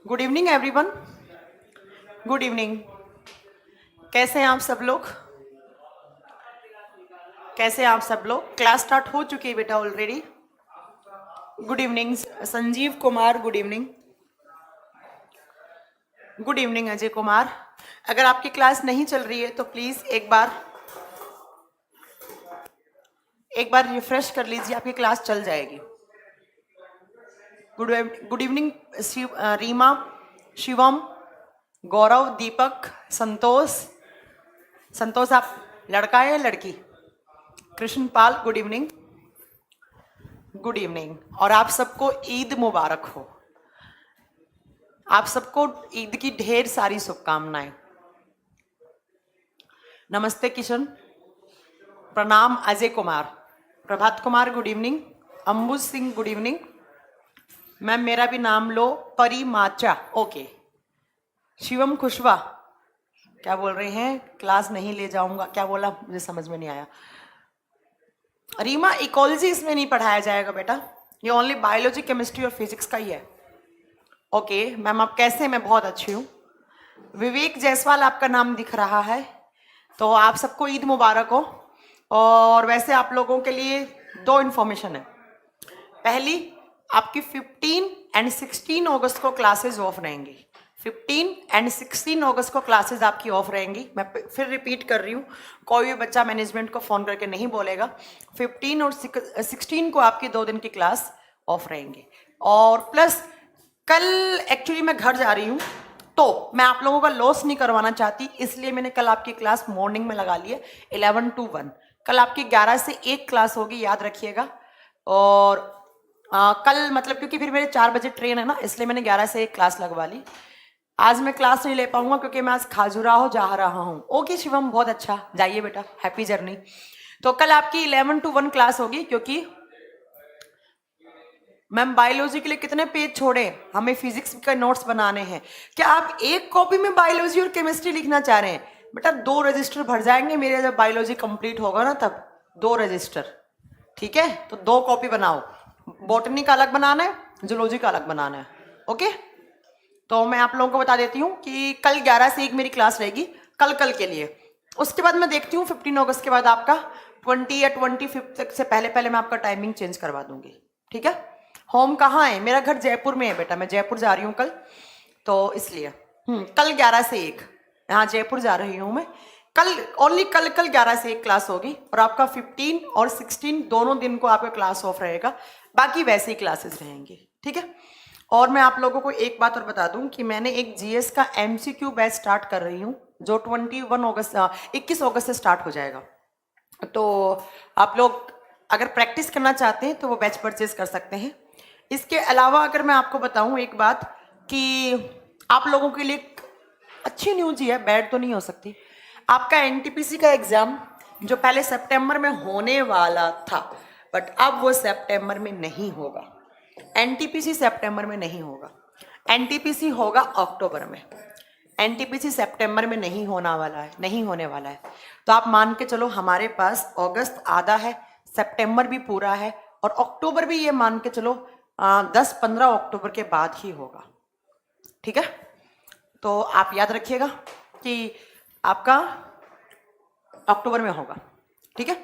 Good evening everyone. Good evening. कैसे हैं आप सब लोग? कैसे हैं आप सब लोग? क्लास स्टार्ट हो चुकी है बेटा already. Good evening Sanjeev Kumar, good evening. Good evening Ajay Kumar. अगर आपकी क्लास नहीं चल रही है तो प्लीज एक बार रिफ्रेश कर लीजिए, आपकी क्लास चल जाएगी। गुड इवनिंग रीमा, शिवम, गौरव, दीपक, संतोष आप लड़का है या लड़की? Krishnapal, good evening. Good evening. और आप सबको ईद मुबारक हो। आप सबको ईद की ढेर सारी शुभकामनाएं। नमस्ते किशन, प्रणाम अजय कुमार, प्रभात कुमार गुड इवनिंग, अंबुज सिंह गुड इवनिंग। मैम मेरा भी नाम लो, परिमाचा, ओके। शिवम कुशवा क्या बोल रहे हैं? क्लास नहीं ले जाऊंगा, क्या बोला मुझे समझ में नहीं आया। रीमा इकोलॉजी इसमें नहीं पढ़ाया जाएगा बेटा, ये ओनली बायोलॉजी, केमिस्ट्री और फिजिक्स का ही है। ओके मैम, आप कैसे हैं? मैं बहुत अच्छी हूँ। विवेक जायसवाल आपका नाम दिख रहा है, तो आप सबको ईद मुबारक हो। और वैसे आप लोगों के लिए दो इन्फॉर्मेशन है। पहली, आपकी 15 एंड 16 अगस्त को क्लासेस ऑफ रहेंगी। 15 एंड 16 अगस्त को क्लासेस आपकी ऑफ रहेंगी। मैं फिर रिपीट कर रही हूँ, कोई भी बच्चा मैनेजमेंट को फ़ोन करके नहीं बोलेगा। 15 और 16 को आपकी 2 दिन की क्लास ऑफ रहेंगी। और प्लस कल एक्चुअली मैं घर जा रही हूँ, तो मैं आप लोगों का लॉस नहीं करवाना चाहती, इसलिए मैंने कल आपकी क्लास मॉर्निंग में लगा ली है 11 to 1। कल आपकी 11 से 1 क्लास होगी, याद रखिएगा। और कल मतलब क्योंकि फिर मेरे 4 बजे ट्रेन है ना, इसलिए मैंने 11 से 1 क्लास लगवा ली। आज मैं क्लास नहीं ले पाऊंगा क्योंकि मैं आज खाजुराहो जा रहा हूँ। ओके शिवम, बहुत अच्छा, जाइए बेटा, हैप्पी जर्नी। तो कल आपकी 11 to 1 क्लास होगी, क्योंकि मैम बायोलॉजी के लिए कितने पेज छोड़े, हमें फिजिक्स के नोट्स बनाने हैं। क्या आप एक कॉपी में बायोलॉजी और केमिस्ट्री लिखना चाह रहे हैं? बेटा 2 रजिस्टर भर जाएंगे मेरे, जब बायोलॉजी कंप्लीट होगा ना तब 2 रजिस्टर, ठीक है? तो 2 कॉपी बनाओ, बॉटनी का अलग बनाना है, जूलॉजी का अलग बनाना है। ओके, तो मैं आप लोगों को बता देती हूँ कि कल 11 से 1 मेरी क्लास रहेगी, कल के लिए। उसके बाद मैं देखती हूँ 15 अगस्त के बाद आपका 20 या 25 तक से पहले पहले मैं आपका टाइमिंग चेंज करवा दूंगी, ठीक है? होम कहाँ है? मेरा घर जयपुर में है बेटा, मैं जयपुर जा रही हूँ कल, तो इसलिए कल 11 से 1 यहाँ जयपुर जा रही हूँ मैं। कल ओनली कल 11 से 1 क्लास होगी, और आपका 15 और 16 दोनों दिन को आपका क्लास ऑफ रहेगा, बाकी वैसे ही क्लासेस रहेंगी, ठीक है? और मैं आप लोगों को एक बात और बता दूं कि मैंने एक जीएस का एमसीक्यू बैच स्टार्ट कर रही हूँ, जो 21 अगस्त से स्टार्ट हो जाएगा। तो आप लोग अगर प्रैक्टिस करना चाहते हैं तो वो बैच परचेज कर सकते हैं। इसके अलावा अगर मैं आपको बताऊं एक बात, कि आप लोगों के लिए अच्छी न्यूज ही है, बैड तो नहीं हो सकती। आपका एनटीपीसी का एग्जाम जो पहले सितंबर में होने वाला था, बट अब वो सितंबर में नहीं होगा। एनटीपीसी सितंबर में नहीं होगा, एनटीपीसी होगा अक्टूबर में। एनटीपीसी सितंबर में नहीं होने वाला है। तो आप मान के चलो हमारे पास अगस्त आधा है, सितंबर भी पूरा है, और अक्टूबर भी ये मान के चलो 10-15 अक्टूबर के बाद ही होगा, ठीक है? तो आप याद रखिएगा कि आपका अक्टूबर में होगा, ठीक है,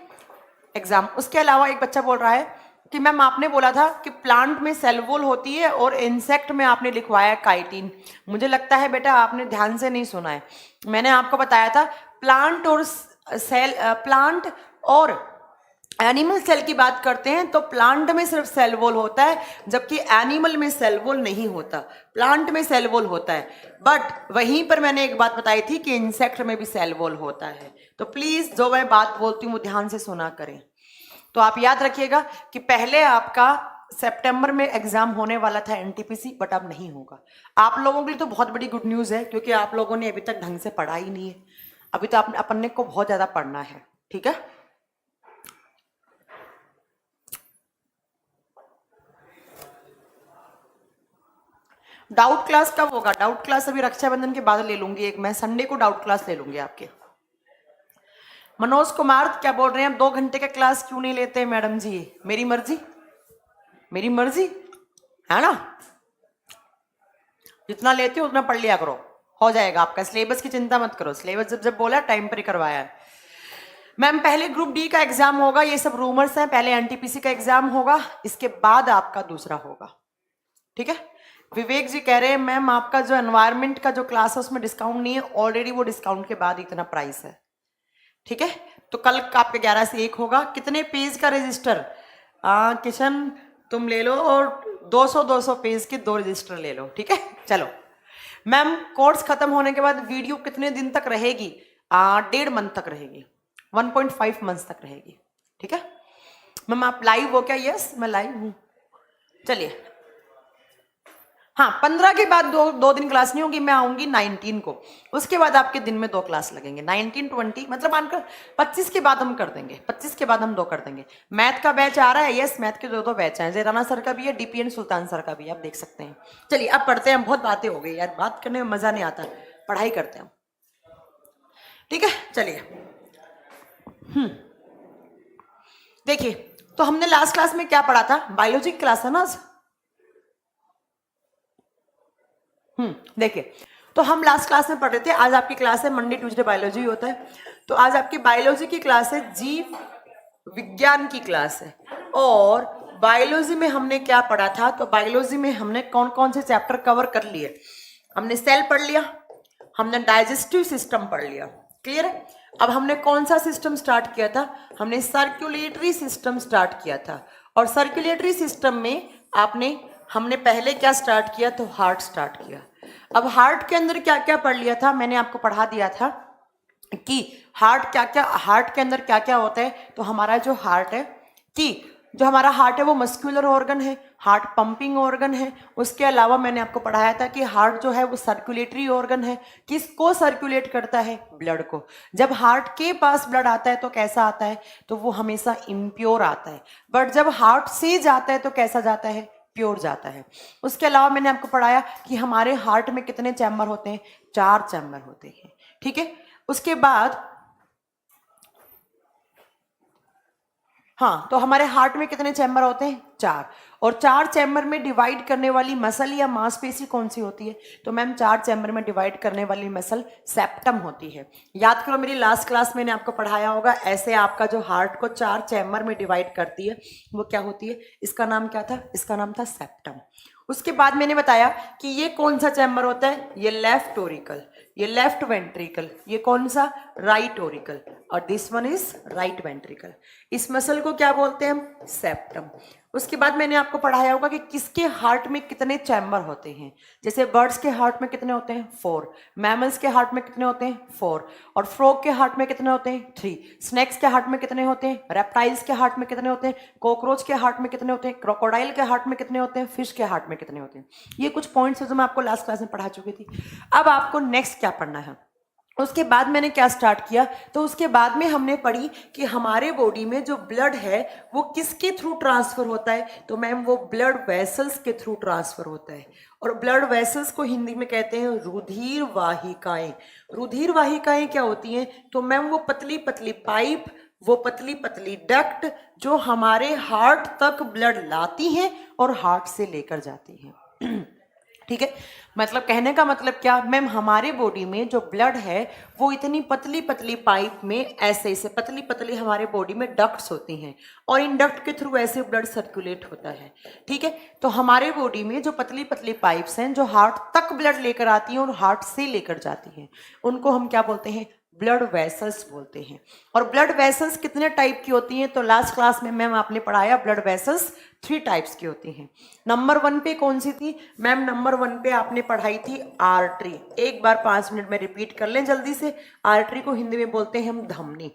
एग्जाम। उसके अलावा एक बच्चा बोल रहा है कि मैम आपने बोला था कि प्लांट में सेल वॉल होती है और इंसेक्ट में आपने लिखवाया काइटिन। मुझे लगता है बेटा आपने ध्यान से नहीं सुना है। मैंने आपको बताया था प्लांट और एनिमल सेल की बात करते हैं तो प्लांट में सिर्फ सेल वॉल होता है, जबकि एनिमल में सेल वॉल नहीं होता, प्लांट में सेल वॉल होता है। बट वहीं पर मैंने एक बात बताई थी कि इंसेक्ट में भी सेल वॉल होता है। तो प्लीज जो मैं बात बोलती हूँ वो ध्यान से सुना करें। तो आप याद रखिएगा कि पहले आपका सितंबर में एग्जाम होने वाला था एनटीपीसी, बट अब नहीं होगा। आप लोगों के लिए तो बहुत बड़ी गुड न्यूज है, क्योंकि आप लोगों ने अभी तक ढंग से पढ़ा ही नहीं है। अभी तो अपन को बहुत ज्यादा पढ़ना है, ठीक है? डाउट क्लास कब होगा? डाउट क्लास अभी रक्षाबंधन के बाद ले लूंगी, एक मैं संडे को डाउट क्लास ले लूंगी आपके। मनोज कुमार क्या बोल रहे हैं, 2 घंटे का क्लास क्यों नहीं लेते मैडम जी? मेरी मर्जी है ना। जितना लेते हो उतना पढ़ लिया करो, हो जाएगा आपका। सिलेबस की चिंता मत करो, सिलेबस जब जब बोला टाइम पर ही करवाया है। मैम पहले ग्रुप डी का एग्जाम होगा, ये सब रूमर्स हैं, पहले एनटीपीसी का एग्जाम होगा, इसके बाद आपका दूसरा होगा, ठीक है। विवेक जी कह रहे हैं मैम आपका जो एनवायरनमेंट का जो क्लास है उसमें डिस्काउंट नहीं है, ऑलरेडी वो डिस्काउंट के बाद इतना प्राइस है, ठीक है। तो कल का आपके 11 से 1 होगा। कितने पेज का रजिस्टर? किशन तुम ले लो और 200 पेज के 2 रजिस्टर ले लो, ठीक है। चलो मैम कोर्स खत्म होने के बाद वीडियो कितने दिन तक रहेगी? 1.5 मंथ तक रहेगी, 1.5 मंथ तक रहेगी, ठीक है। मैम आप लाइव हो क्या? यस मैं लाइव हूँ। चलिए हाँ, 15 के बाद दो दिन क्लास नहीं होगी, मैं आऊंगी 19 को, उसके बाद आपके दिन में 2 क्लास लगेंगे, 19 20, मतलब मानकर 25 के बाद हम कर देंगे, 25 के बाद हम 2 कर देंगे। मैथ का बैच आ रहा है, यस मैथ के 2 बैच हैं, जयराना सर का भी है, डीपीएन सुल्तान सर का भी है, आप देख सकते हैं। चलिए अब पढ़ते हैं, बहुत बातें हो गई यार, बात करने में मजा नहीं आता, पढ़ाई करते हैं, ठीक है। चलिए देखिए, तो हमने लास्ट क्लास में क्या पढ़ा था? बायोलॉजी की क्लास है ना आज। देखिए तो हम लास्ट क्लास में पढ़ रहे थे, आज आपकी क्लास है मंडे ट्यूसडे बायोलॉजी होता है, तो आज आपकी बायोलॉजी की क्लास है, जीव विज्ञान की क्लास है। और बायोलॉजी में हमने क्या पढ़ा था? तो बायोलॉजी में हमने कौन कौन से चैप्टर कवर कर लिए? हमने सेल पढ़ लिया, हमने डाइजेस्टिव सिस्टम पढ़ लिया, क्लियर है। अब हमने कौन सा सिस्टम स्टार्ट किया था? हमने सर्कुलेटरी सिस्टम स्टार्ट किया था। और सर्कुलेटरी सिस्टम में हमने पहले क्या स्टार्ट किया? तो हार्ट स्टार्ट किया। अब हार्ट के अंदर क्या क्या पढ़ लिया था? मैंने आपको पढ़ा दिया था कि हार्ट के अंदर क्या क्या होता है। तो हमारा जो हार्ट है, कि जो हमारा हार्ट है वो मस्कुलर ऑर्गन है, हार्ट पंपिंग ऑर्गन है। उसके अलावा मैंने आपको पढ़ाया था कि हार्ट जो है वो सर्कुलेटरी ऑर्गन है। किसको सर्कुलेट करता है? ब्लड को। जब हार्ट के पास ब्लड आता है तो कैसा आता है? तो वो हमेशा इम्प्योर आता है, बट जब हार्ट से जाता है तो कैसा जाता है? प्योर जाता है। उसके अलावा मैंने आपको पढ़ाया कि हमारे हार्ट में कितने चैम्बर होते हैं? 4 चैम्बर होते हैं, ठीक है। उसके बाद हाँ, तो हमारे हार्ट में कितने चैम्बर होते हैं? 4। और 4 चैम्बर में डिवाइड करने वाली मसल या मांसपेशी कौन सी होती है? तो मैम 4 चैम्बर में डिवाइड करने वाली मसल सेप्टम होती है। याद करो मेरी लास्ट क्लास मैंने आपको पढ़ाया होगा, ऐसे आपका जो हार्ट को 4 चैम्बर में डिवाइड करती है वो क्या होती है? इसका नाम क्या था? इसका नाम था सेप्टम। उसके बाद मैंने बताया कि ये कौन सा चैम्बर होता है? ये लेफ्ट ओरिकल, ये लेफ्ट वेंट्रिकल, ये कौन सा? राइट ओरिकल, और this one is right ventricle. इस मसल को क्या बोलते हैं हम? सेप्टम। उसके बाद मैंने आपको पढ़ाया होगा कि किसके हार्ट में कितने चैम्बर होते हैं। जैसे बर्ड्स के हार्ट में कितने होते हैं? 4। मैमल्स के हार्ट में कितने होते हैं? 4। और फ्रॉग के हार्ट में कितने होते हैं? 3। स्नेक्स के हार्ट में कितने होते हैं? रेप्टाइल्स के हार्ट में कितने होते हैं? कॉकरोच के हार्ट में कितने होते हैं? क्रोकोडाइल के हार्ट में कितने होते हैं? फिश के हार्ट में कितने होते हैं? ये कुछ पॉइंट्स है जो मैं आपको लास्ट क्लास में पढ़ा चुकी थी। अब आपको नेक्स्ट क्या पढ़ना है? उसके बाद मैंने क्या स्टार्ट किया? तो उसके बाद में हमने पढ़ी कि हमारे बॉडी में जो ब्लड है वो किसके थ्रू ट्रांसफर होता है? तो मैम वो ब्लड वेसल्स के थ्रू ट्रांसफर होता है। और ब्लड वेसल्स को हिंदी में कहते हैं रुधिर वाहिकाएं। रुधिर वाहिकाएं क्या होती हैं? तो मैम वो पतली पतली पाइप, वो पतली पतली डक्ट जो हमारे हार्ट तक ब्लड लाती हैं और हार्ट से लेकर जाती हैं। ठीक है, मतलब कहने का मतलब क्या मैम? हमारे बॉडी में जो ब्लड है वो इतनी पतली पतली पाइप में ऐसे पतली पतली हमारे बॉडी में डक्ट्स होती हैं और इन डक्ट के थ्रू ऐसे ब्लड सर्कुलेट होता है, ठीक है। तो हमारे बॉडी में जो पतली पतली पाइप्स हैं जो हार्ट तक ब्लड लेकर आती हैं और हार्ट से लेकर जाती हैं, उनको हम क्या बोलते हैं? ब्लड वेसल्स बोलते हैं। और ब्लड वेसल्स कितने टाइप की होती हैं? तो लास्ट क्लास में मैम आपने पढ़ाया ब्लड वेसल्स 3 टाइप्स की होती हैं। नंबर 1 पे कौन सी थी मैम? नंबर 1 पे आपने पढ़ाई थी आर्टरी। एक बार 5 मिनट में रिपीट कर लें जल्दी से। आर्टरी को हिंदी में बोलते हैं हम धमनी।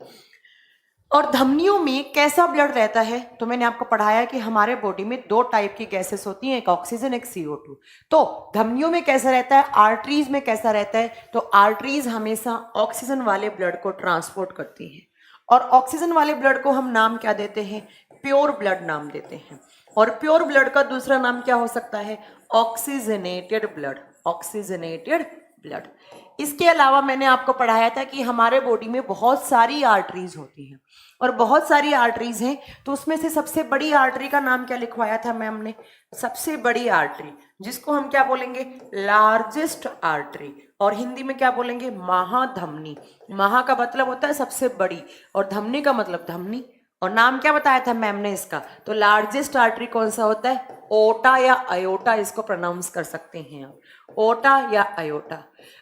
और धमनियों में कैसा ब्लड रहता है? तो मैंने आपको पढ़ाया कि हमारे बॉडी में 2 टाइप की गैसेस होती हैं, एक ऑक्सीजन एक CO2। तो धमनियों में कैसा रहता है? आर्टरीज में कैसा रहता है? तो आर्टरीज हमेशा ऑक्सीजन वाले ब्लड को ट्रांसपोर्ट करती हैं और ऑक्सीजन वाले ब्लड को हम नाम क्या देते हैं? प्योर ब्लड नाम देते हैं। और प्योर ब्लड का दूसरा नाम क्या हो सकता है? Oxygenated blood. Oxygenated blood. इसके अलावा मैंने आपको पढ़ाया था कि हमारे बॉडी में बहुत सारी आर्टरीज होती हैं, और बहुत सारी आर्टरीज हैं, तो उसमें से सबसे बड़ी आर्टरी का नाम क्या लिखवाया था मैम ने? सबसे बड़ी आर्टरी, जिसको हम क्या बोलेंगे? लार्जेस्ट आर्टरी, और हिंदी में क्या बोलेंगे? महाधमनी। महा का मतलब होता है सबसे बड़ी, और धमनी का मतलब धमनी। और नाम क्या बताया था मैम ने इसका? तो लार्जेस्ट आर्टरी कौन सा होता है? ओटा या अयोटा, इसको प्रोनाउंस कर सकते हैं आप, ओटा या अयोटा।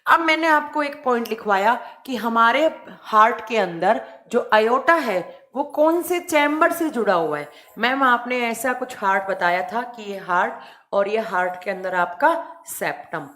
अब मैंने आपको एक पॉइंट लिखवाया कि हमारे हार्ट के अंदर जो अयोटा है वो कौन से चैम्बर से जुड़ा हुआ है। मैम आपने ऐसा कुछ हार्ट बताया था कि ये हार्ट, और ये हार्ट के अंदर आपका सेप्टम।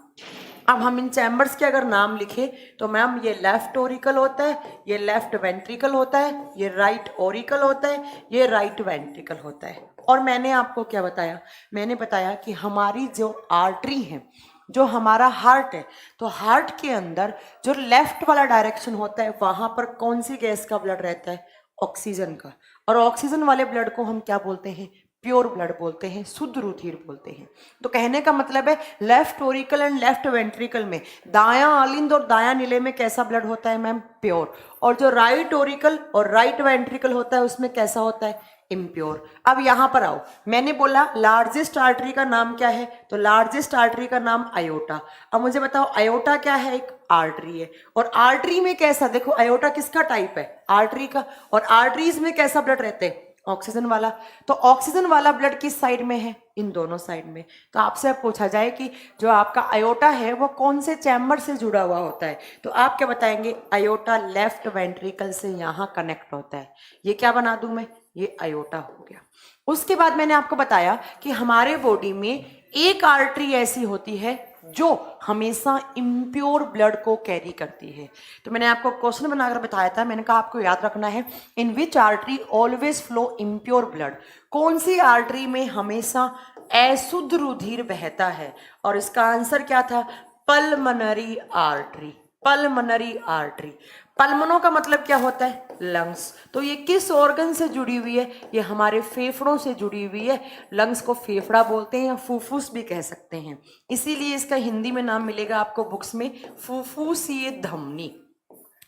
अब हम इन चैम्बर्स के अगर नाम लिखे तो मैम ये लेफ्ट ओरिकल होता है, ये लेफ्ट वेंट्रिकल होता है, ये राइट ओरिकल होता है, ये राइट वेंट्रिकल होता है। और मैंने आपको क्या बताया? मैंने बताया कि हमारी जो आर्टरी है, जो हमारा हार्ट है, तो हार्ट के अंदर जो लेफ्ट वाला डायरेक्शन होता है वहां पर कौन सी गैस का ब्लड रहता है? ऑक्सीजन का। और ऑक्सीजन वाले ब्लड को हम क्या बोलते हैं? प्योर ब्लड बोलते हैं, शुद्ध रुधिर बोलते हैं। तो कहने का मतलब है left auricle and left ventricle में, दायां आलिंद और दायां नीले में कैसा ब्लड होता है मैम? प्योर। और जो राइट ओरिकल और राइट वेंट्रिकल होता है उसमें कैसा होता है? इम्प्योर। अब यहां पर आओ, मैंने बोला लार्जेस्ट आर्टरी का नाम क्या है? तो लार्जेस्ट आर्टरी का नाम अयोटा। अब मुझे बताओ अयोटा क्या है? एक आर्टरी है। और आर्टरी में कैसा, देखो अयोटा किसका टाइप है? आर्टरी का। और आर्टरीज में कैसा ब्लड रहते हैं? ऑक्सीजन वाला। तो ऑक्सीजन वाला ब्लड किस साइड में है? इन दोनों साइड में। तो आपसे अब पूछा जाए कि जो आपका अयोटा है वो कौन से चैम्बर से जुड़ा हुआ होता है, तो आप क्या बताएंगे? अयोटा लेफ्ट वेंट्रिकल से यहाँ कनेक्ट होता है। ये क्या बना दूं मैं? ये अयोटा हो गया। उसके बाद मैंने आपको बताया कि हमारे बॉडी में एक आर्टरी ऐसी होती है जो हमेशा इम्प्योर ब्लड को कैरी करती है। तो मैंने आपको क्वेश्चन बनाकर बताया था, मैंने कहा आपको याद रखना है, in which artery always flow impure blood. कौन सी आर्टरी में हमेशा अशुद्ध रुधिर बहता है? और इसका आंसर क्या था? Pulmonary artery. Pulmonary artery. Pulmono का मतलब क्या होता है? लंग्स। तो ये किस ऑर्गन से जुड़ी हुई है? ये हमारे फेफड़ों से जुड़ी हुई है। लंग्स को फेफड़ा बोलते हैं या फुफ्फुस भी कह सकते हैं, इसीलिए इसका हिंदी में नाम मिलेगा आपको बुक्स में, फुफ्फुसीय धमनी।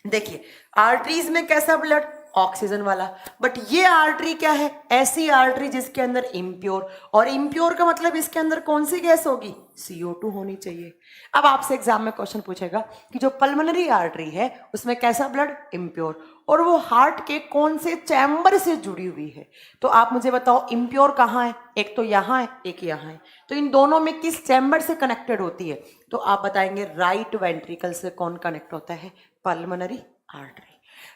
देखिए आर्टरीज में कैसा ब्लड? ऑक्सीजन वाला। बट ये आर्टरी क्या है? ऐसी आर्टरी जिसके अंदर इम्प्योर, और इम्प्योर का मतलब इसके अंदर कौन सी गैस होगी? CO2 होनी चाहिए। अब आपसे एग्जाम में क्वेश्चन पूछेगा कि जो पल्मोनरी आर्टरी है उसमें कैसा ब्लड? इम्प्योर, और वो हार्ट के कौन से चैम्बर से जुड़ी हुई है? तो आप मुझे बताओ इम्प्योर कहाँ है? एक तो यहाँ है, एक यहाँ है, तो इन दोनों में किस चैम्बर से कनेक्टेड होती है? तो आप बताएंगे राइट वेंट्रिकल से। कौन कनेक्ट होता है? Pulmonary artery.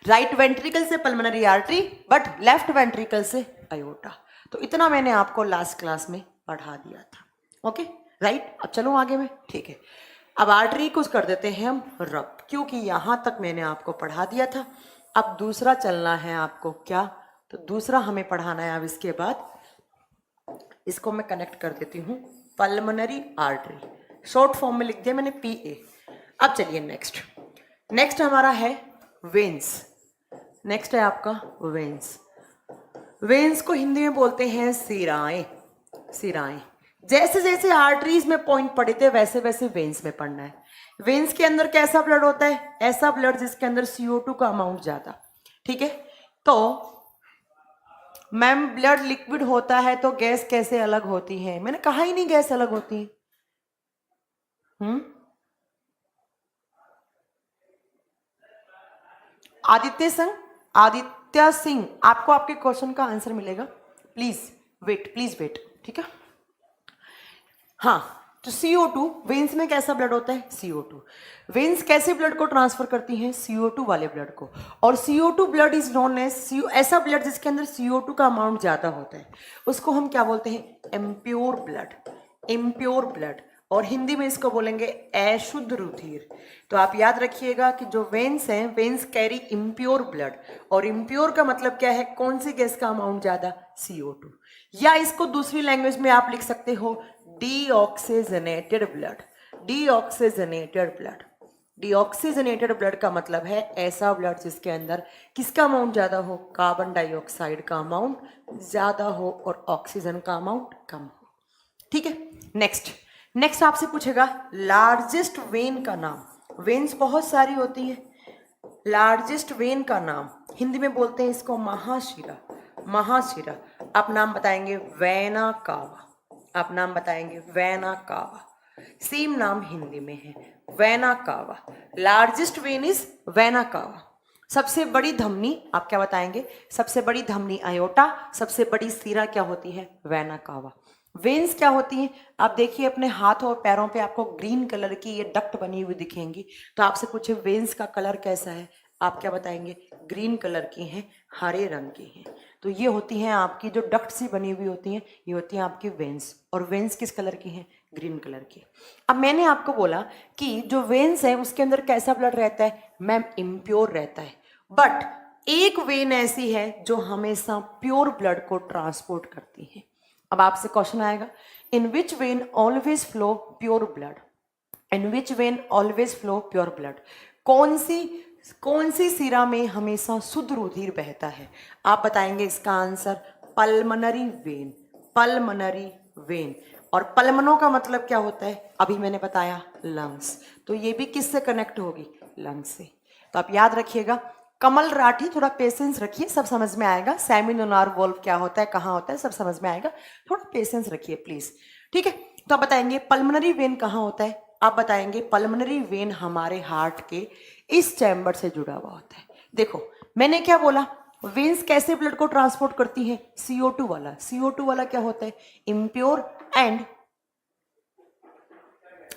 राइट वेंट्रिकल से pulmonary artery, but left ventricle से अयोटा। तो इतना मैंने आपको लास्ट क्लास में पढ़ा दिया था। ओके राइट, अब चलो आगे में। ठीक है, अब आर्टरी को कर देते हैं हम रब, क्योंकि यहां तक मैंने आपको पढ़ा दिया था। अब दूसरा चलना है आपको क्या? तो दूसरा हमें पढ़ाना है अब इसके बाद, इसको मैं कनेक्ट कर देती हूँ, पल्मोनरी आर्टरी। शॉर्ट फॉर्म में लिख दिया मैंने PA। अब चलिए नेक्स्ट हमारा है वेन्स। नेक्स्ट है आपका वेन्स। वेन्स को हिंदी में बोलते हैं सिराएं। सिराएं। जैसे जैसे आर्टरीज में पॉइंट पड़े थे वैसे वैसे वेन्स में पढ़ना है। वेन्स के अंदर कैसा ब्लड होता है? ऐसा ब्लड जिसके अंदर CO2 का अमाउंट ज्यादा। ठीक है, तो मैम ब्लड लिक्विड होता है तो गैस कैसे अलग होती है? मैंने कहा ही नहीं गैस अलग होती है। आदित्य सिंह, आपको आपके क्वेश्चन का आंसर मिलेगा। Please wait. ठीक है, हाँ। तो CO2 वेन्स में कैसा ब्लड होता है? CO2। वेन्स कैसे ब्लड को ट्रांसफर करती हैं? CO2 वाले ब्लड को। और CO2 blood is known as, ऐसा ब्लड जिसके अंदर CO2 का अमाउंट ज्यादा होता है उसको हम क्या बोलते हैं? Impure blood. इम्प्योर ब्लड, और हिंदी में इसको बोलेंगे अशुद्ध रुधिर। तो आप याद रखिएगा कि जो वेन्स हैं, वेन्स कैरी इम्प्योर ब्लड, और इम्प्योर का मतलब क्या है? कौन सी गैस का अमाउंट ज्यादा? CO2। या इसको दूसरी लैंग्वेज में आप लिख सकते हो deoxygenated blood. Deoxygenated blood. Deoxygenated blood का मतलब है ऐसा ब्लड जिसके अंदर किसका अमाउंट ज्यादा हो? कार्बन डाइऑक्साइड का अमाउंट ज्यादा हो और ऑक्सीजन का अमाउंट कम हो। ठीक है, नेक्स्ट आपसे पूछेगा लार्जेस्ट वेन का नाम। वेन्स बहुत सारी होती है, लार्जेस्ट वेन का नाम हिंदी में बोलते हैं इसको महाशिरा। महाशिरा। आप नाम बताएंगे वैना कावा। आप नाम बताएंगे वैना कावा। सेम नाम हिंदी में है वैना कावा। लार्जेस्ट वेन इज वैना कावा। सबसे बड़ी धमनी आप क्या बताएंगे? सबसे बड़ी धमनी अयोटा, सबसे बड़ी सिरा क्या होती है? वैना कावा। वेन्स क्या होती हैं? आप देखिए अपने हाथ और पैरों पे आपको ग्रीन कलर की ये डक्ट बनी हुई दिखेंगी। तो आपसे पूछे वेन्स का कलर कैसा है, आप क्या बताएंगे? ग्रीन कलर की हैं, हरे रंग की हैं। तो ये होती हैं आपकी जो डक्ट सी बनी हुई होती हैं, ये होती हैं आपकी वेन्स। और वेन्स किस कलर की हैं? ग्रीन कलर की। अब मैंने आपको बोला कि जो वेन्स है उसके अंदर कैसा ब्लड रहता है? मैम इम्प्योर रहता है। बट एक वेन ऐसी है जो हमेशा प्योर ब्लड को ट्रांसपोर्ट करती है। अब आपसे क्वेश्चन आएगा, in which vein always flow pure blood? In which vein always flow pure blood? कौन सी सिरा में हमेशा शुद्ध रुधिर बहता है? आप बताएंगे इसका answer pulmonary when. Pulmonary when. और पल्मनो का मतलब क्या होता है? अभी मैंने बताया लंग्स। तो ये भी किससे कनेक्ट होगी? लंग्स से। तो आप याद रखिएगा। कमल राठी, थोड़ा पेशेंस रखिए, सब समझ में आएगा। सेमिनोनार वॉल्व क्या होता है, कहाँ होता है, सब समझ में आएगा। थोड़ा पेशेंस रखिए प्लीज, ठीक है। तो आप बताएंगे पल्मनरी वेन कहाँ होता है? आप बताएंगे पल्मनरी वेन हमारे हार्ट के इस चैम्बर से जुड़ा हुआ होता है। देखो मैंने क्या बोला, वेन्स कैसे ब्लड को ट्रांसपोर्ट करती है? CO2 वाला। CO2 वाला क्या होता है? इम्प्योर एंड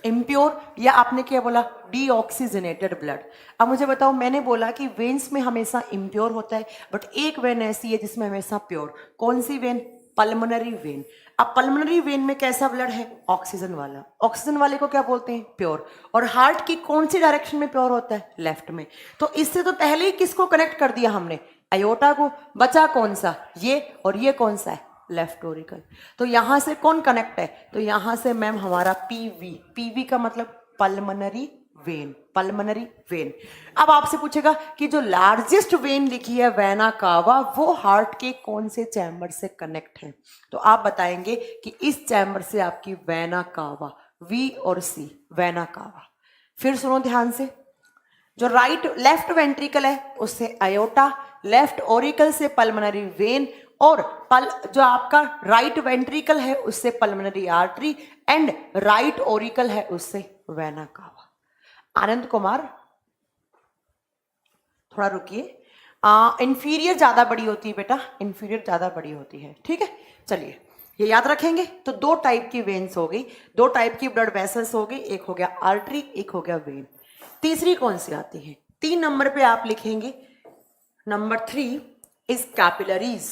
इम्प्योर, या आपने क्या बोला? Deoxygenated blood. अब मुझे बताओ, मैंने बोला कि वेन्स में हमेशा इम्प्योर होता है, बट एक वेन ऐसी है जिसमें हमेशा प्योर। कौन सी वेन? Pulmonary vein. अब पल्मोनरी वेन में कैसा ब्लड है? ऑक्सीजन वाला। ऑक्सीजन वाले को क्या बोलते हैं? प्योर। और हार्ट की कौन सी डायरेक्शन में प्योर होता है? लेफ्ट में। तो इससे तो पहले ही किसको कनेक्ट कर दिया हमने? अयोटा को। बचा कौन सा? ये। और ये कौन सा है? Left Oracle. तो यहां से कौन कनेक्ट है? तो यहां से मैम हमारा पीवी। पीवी का मतलब पल्मनरी वेन। Pulmonary when. अब आपसे पूछेगा कि जो लार्जेस्ट वेन लिखी है वैना कावा, वो हार्ट के कौन से चैम्बर से कनेक्ट है? तो आप बताएंगे कि इस चैम्बर से आपकी वैना कावा। वी और सी, वैना कावा। फिर सुनो ध्यान से, जो लेफ्ट वेंट्रिकल है उससे अयोटा, लेफ्ट ओरिकल से पल्मनरी वेन, और जो आपका राइट वेंट्रिकल है उससे pulmonary artery, and right Oracle है उससे वैना कावा। आनंद कुमार थोड़ा रुकिए। इंफीरियर ज्यादा बड़ी होती है बेटा, इंफीरियर ज्यादा बड़ी होती है, ठीक है। चलिए ये याद रखेंगे। तो दो टाइप की वेन्स हो गई, दो टाइप की ब्लड वेसल्स हो गई, एक हो गया आर्टरी, एक हो गया वेन। तीसरी कौन सी आती है? 3 नंबर पे आप लिखेंगे, number 3 is capillaries.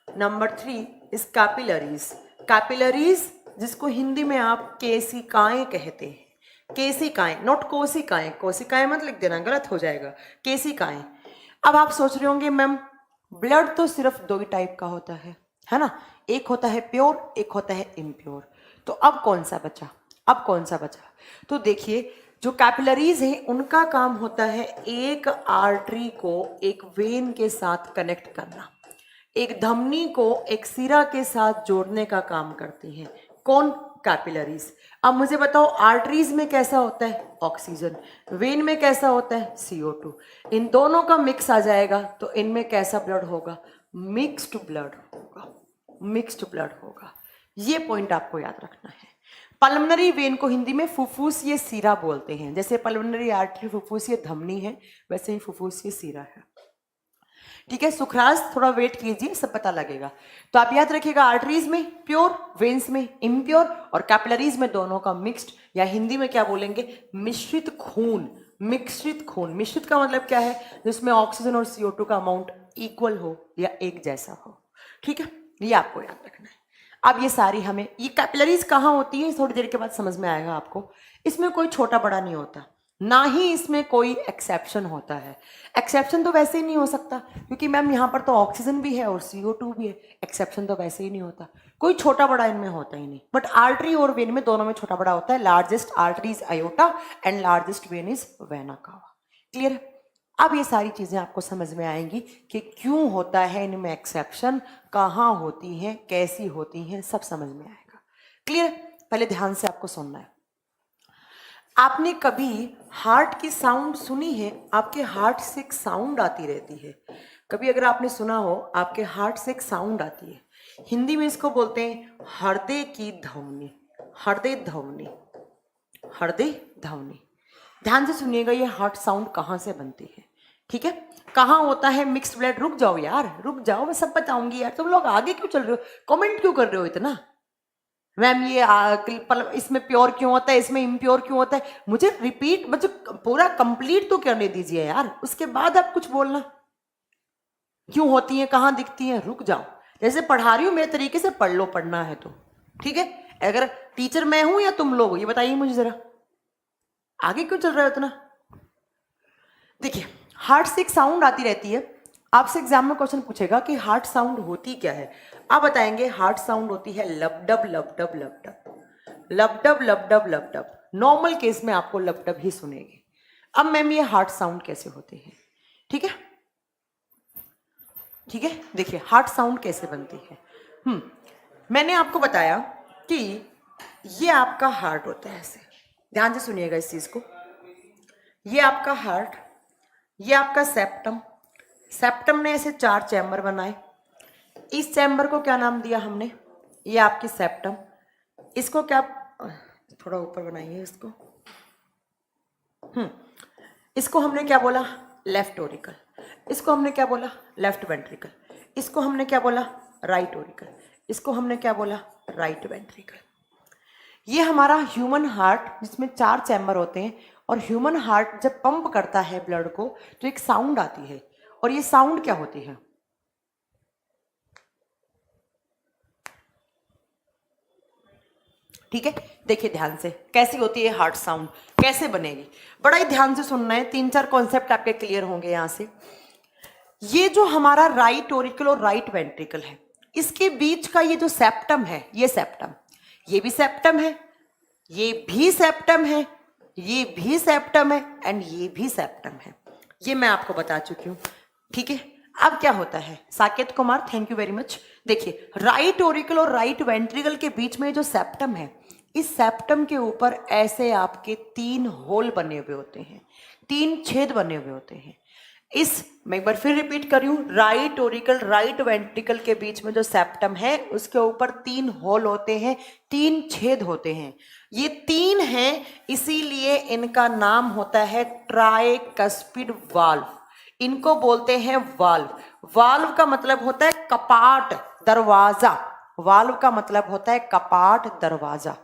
Number 3 is capillaries. Capillaries जिसको हिंदी में आप केसिकाएं कहते हैं। केसिकाएं, नॉट कोशिकाएं। कोशिकाएं मत लिख देना, गलत हो जाएगा। केसिकाएं। अब आप सोच रहे होंगे मैम ब्लड तो सिर्फ 2 ही टाइप का होता है ना? एक होता है प्योर, एक होता है इम्प्योर। तो अब कौन सा बचा? अब कौन सा बचा? तो देखिए, जो कैपिलरीज हैं उनका काम होता है एक आर्टरी को एक वेन के साथ कनेक्ट करना, एक धमनी को एक सिरा के साथ जोड़ने का काम करती हैं। कौन? कैपिलरीज। अब मुझे बताओ, आर्टरीज में कैसा होता है? ऑक्सीजन। वेन में कैसा होता है? CO2। इन दोनों का मिक्स आ जाएगा तो इनमें कैसा ब्लड होगा? मिक्स्ड ब्लड होगा। मिक्स्ड ब्लड होगा। ये पॉइंट आपको याद रखना है। पल्मनरी वेन को हिंदी में फुफ्फुसीय सिरा बोलते हैं। जैसे पल्मनरी आर्टरी फुफ्फुसीय धमनी है, वैसे ही फुफ्फुसीय सिरा है, ठीक है। सुखराज थोड़ा वेट कीजिए, सब पता लगेगा। तो आप याद रखिएगा, आर्टरीज में प्योर, वेन्स में इम्प्योर, और कैपिलरीज में दोनों का मिक्स्ड, या हिंदी में क्या बोलेंगे? मिश्रित खून। मिश्रित खून। मिश्रित का मतलब क्या है? जिसमें ऑक्सीजन और CO2 का अमाउंट इक्वल हो या एक जैसा हो, ठीक है। ये आपको याद रखना है। अब ये सारी हमें, ये कैपिलरीज कहाँ होती है थोड़ी देर के बाद समझ में आएगा आपको। इसमें कोई छोटा बड़ा नहीं होता, ना ही इसमें कोई एक्सेप्शन होता है। एक्सेप्शन तो वैसे ही नहीं हो सकता, क्योंकि मैम यहाँ पर तो ऑक्सीजन भी है और CO2 भी है। एक्सेप्शन तो वैसे ही नहीं होता, कोई छोटा बड़ा इनमें होता ही नहीं। बट आर्टरी और वेन में दोनों में छोटा बड़ा होता है। Largest artery is aorta and largest vein is vena cava. Clear है? अब ये सारी चीजें आपको समझ में आएंगी कि क्यों होता है इनमें एक्सेप्शन, कहाँ होती हैं, कैसी होती हैं, सब समझ में आएगा। क्लियर? पहले ध्यान से आपको सुनना है। आपने कभी हार्ट की साउंड सुनी है? आपके हार्ट से एक साउंड आती रहती है। कभी अगर आपने सुना हो, आपके हार्ट से एक साउंड आती है। हिंदी में इसको बोलते हैं हृदय की ध्वनि। हृदय ध्वनि, हृदय ध्वनि। ध्यान से सुनिएगा, ये हार्ट साउंड कहाँ से बनती है, ठीक है? कहाँ होता है मिक्स्ड ब्लड? रुक जाओ यार, रुक जाओ, मैं सब बताऊंगी यार। तुम लोग आगे क्यों चल रहे हो, कमेंट क्यों कर रहे हो इतना? मैम ये इसमें प्योर क्यों होता है, इसमें इम्प्योर क्यों होता है? मुझे रिपीट, मुझे पूरा कंप्लीट तो करने दीजिए यार, उसके बाद आप कुछ बोलना। क्यों होती है, कहाँ दिखती है? रुक जाओ, जैसे पढ़ा रही हूँ मेरे तरीके से पढ़ लो, पढ़ना है तो, ठीक है? अगर टीचर मैं हूं या तुम लोग, ये बताइए मुझे जरा, आगे क्यों चल रहा है इतना? देखिए, हार्ट से एक साउंड आती रहती है। आपसे एग्जाम में क्वेश्चन पूछेगा कि हार्ट साउंड होती क्या है, आप बताएंगे हार्ट साउंड होती है लबडब लबडब लबडब, लबडब लबडब लबडब। नॉर्मल केस में आपको लबडब ही सुनेगी। अब मैम ये हार्ट साउंड कैसे होते हैं, ठीक है? ठीक है, देखिए हार्ट साउंड कैसे बनती है। मैंने आपको बताया कि ये आपका हार्ट होता है ऐसे, ध्यान से सुनिएगा इस चीज को। ये आपका हार्ट, ये आपका सेप्टम। सेप्टम ने ऐसे 4 चैम्बर बनाए। इस चैम्बर को क्या नाम दिया हमने? ये आपकी सेप्टम। इसको क्या, थोड़ा ऊपर बनाइए इसको। इसको हमने क्या बोला? Left Oracle. इसको हमने क्या बोला? Left ventricle. इसको हमने क्या बोला? Right Oracle. इसको हमने क्या बोला? Right ventricle. ये हमारा ह्यूमन हार्ट, जिसमें 4 चैम्बर होते हैं, और ह्यूमन हार्ट जब पंप करता है ब्लड को तो एक साउंड आती है, और ये साउंड क्या होती है? ठीक है, देखिए ध्यान से कैसी होती है हार्ट साउंड, कैसे बनेगी, बड़ा ही ध्यान से सुनना है। 3-4 कॉन्सेप्ट आपके क्लियर होंगे यहां से। ये जो हमारा राइट ओरिकल और राइट वेंट्रिकल है, इसके बीच का ये जो सेप्टम है, ये सेप्टम, ये भी सेप्टम है, ये भी सेप्टम है, ये भी सेप्टम है, एंड ये भी सेप्टम है। ये मैं आपको बता चुकी हूं, ठीक है? अब क्या होता है Saket Kumar, thank you very much. देखिए, राइट ओरिकल और राइट वेंट्रिकल के बीच में जो सेप्टम है, इस सेप्टम के ऊपर ऐसे आपके 3 होल बने हुए होते हैं, 3 छेद बने हुए होते हैं। मैं एक बार फिर रिपीट कर रही हूं, राइट ओरिकल राइट वेंट्रिकल के बीच में जो सेप्टम है, उसके ऊपर 3 होल होते हैं, 3 छेद होते हैं। ये 3 हैं, इसीलिए इनका नाम होता है ट्राइकस्पिड वाल्व। इनको बोलते हैं वाल्व। वाल्व का मतलब होता है कपाट, दरवाजा। वाल्व का मतलब होता है कपाट, दरवाजा।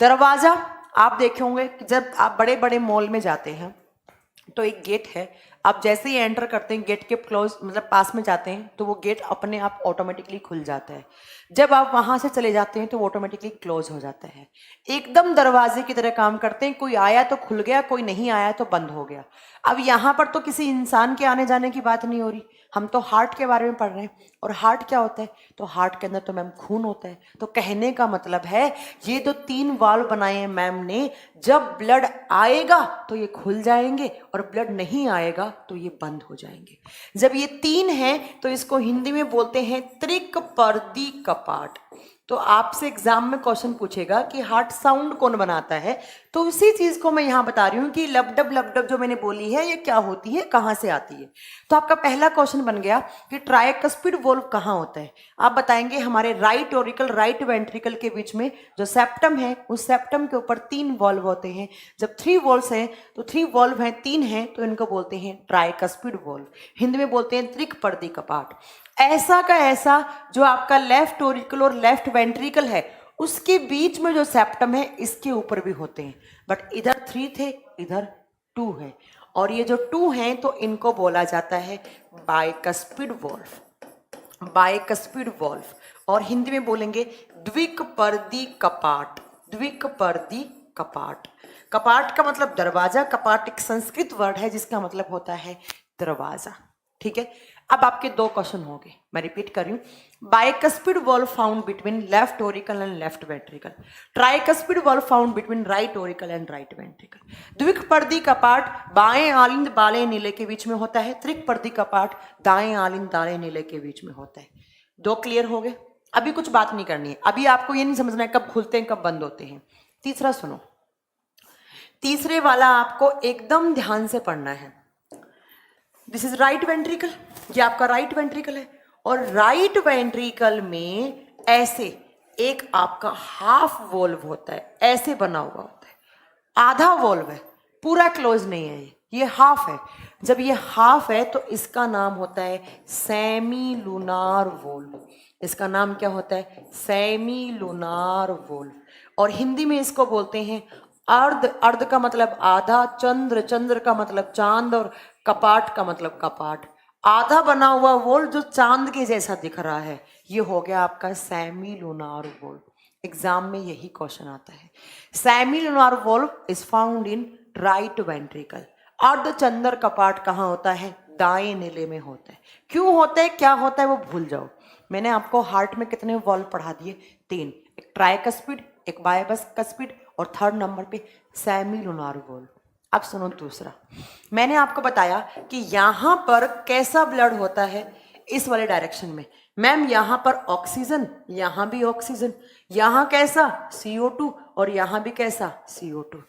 दरवाजा आप देखे होंगे जब आप बड़े बड़े मॉल में जाते हैं तो एक गेट है, आप जैसे ही एंटर करते हैं गेट के क्लोज मतलब पास में जाते हैं तो वो गेट अपने आप ऑटोमेटिकली खुल जाता है। जब आप वहां से चले जाते हैं तो वो ऑटोमेटिकली क्लोज हो जाता है। एकदम दरवाजे की तरह काम करते हैं, कोई आया तो खुल गया, कोई नहीं आया तो बंद हो गया। अब यहाँ पर तो किसी इंसान के आने जाने की बात नहीं हो रही, हम तो हार्ट के बारे में पढ़ रहे हैं। और हार्ट क्या होता है? तो हार्ट के अंदर तो मैम खून होता है। तो कहने का मतलब है ये जो 3 वाल्व बनाए हैं मैम ने, जब ब्लड आएगा तो ये खुल जाएंगे और ब्लड नहीं आएगा तो ये बंद हो जाएंगे। जब ये 3 हैं तो इसको हिंदी में बोलते हैं त्रिकपर्दी कपाट। तो आपसे एग्जाम में क्वेश्चन पूछेगा कि हार्ट साउंड कौन बनाता है, तो उसी चीज को मैं यहां बता रही हूं कि लबडब लबडब जो मैंने बोली है ये क्या होती है, कहां से आती है। तो आपका पहला क्वेश्चन बन गया कि ट्राइकस्पिड वॉल्व कहां होता है। आप बताएंगे हमारे राइट ओरिकल राइट वेंट्रिकल के बीच में जो सेप्टम है, उस सेप्टम के ऊपर 3 वॉल्व होते हैं। जब 3 वॉल्व्स हैं तो 3 वॉल्व हैं, 3 हैं, तो इनको बोलते हैं ट्राइकस्पिड वॉल्व। हिंदी में बोलते हैं त्रिकपर्दी कपाट। ऐसा का ऐसा जो आपका लेफ्ट ओरिकल और लेफ्ट वेंट्रिकल है, उसके बीच में जो सेप्टम है इसके ऊपर भी होते हैं, बट इधर 3 थे, इधर 2 है। और ये जो 2 हैं तो इनको बोला जाता है बाइकस्पिड वॉल्व। बाइकस्पिड वॉल्व, और हिंदी में बोलेंगे द्विकपर्दी कपाट। द्विकपर्दी कपाट। कपाट का मतलब दरवाजा, कपाट एक संस्कृत वर्ड है जिसका मतलब होता है दरवाजा। ठीक है, अब आपके 2 क्वेश्चन हो गए, मैं रिपीट कर रही हूं। Bicuspid valve found between left auricle and left ventricle. Tricuspid valve found between right auricle and right ventricle. द्विकपर्दी कपाट बाएं आलिंद बालें नीले के बीच में होता है, त्रिकपर्दी कपाट दाएं आलिंद दालें नीले के बीच में होता है। 2 क्लियर हो गए। अभी कुछ बात नहीं करनी है, अभी आपको ये नहीं समझना है कब खुलते हैं कब बंद होते हैं। तीसरा सुनो, तीसरे वाला आपको एकदम ध्यान से पढ़ना है। दिस इज राइट वेंट्रिकल, ये आपका राइट वेंट्रिकल है, और राइट वेंट्रिकल में ऐसे एक आपका हाफ वॉल्व होता है, ऐसे बना हुआ होता है, आधा वॉल्व है, पूरा क्लोज नहीं है, ये हाफ है। जब ये हाफ है तो इसका नाम होता है सेमी लूनार वॉल्व। इसका नाम क्या होता है? Semi lunar valve. और हिंदी में इसको बोलते हैं अर्ध। अर्ध का मतलब आधा, चंद्र, चंद्र का मतलब चांद, और कपाट का मतलब कपाट। आधा बना हुआ वॉल्व जो चांद के जैसा दिख रहा है, ये हो गया आपका सेमी लूनार वॉल्व। एग्जाम में यही क्वेश्चन आता है। Semi lunar valve is found in right ventricle. अर्धचंद्र कपाट कहाँ होता है? दाएं नीले में होता है। क्यों होता है, क्या होता है, वो भूल जाओ। मैंने आपको हार्ट में कितने वॉल्व पढ़ा दिए? 3। एक ट्राइकस्पिड, एक बाइकस्पिड, और थर्ड नंबर पे सेमी लूनार वॉल्व। अब सुनो दूसरा, मैंने आपको बताया कि यहां पर कैसा ब्लड होता है, इस वाले डायरेक्शन में। मैम यहां पर ऑक्सीजन, यहां भी ऑक्सीजन, यहां कैसा? CO2, और यहां भी कैसा? CO2।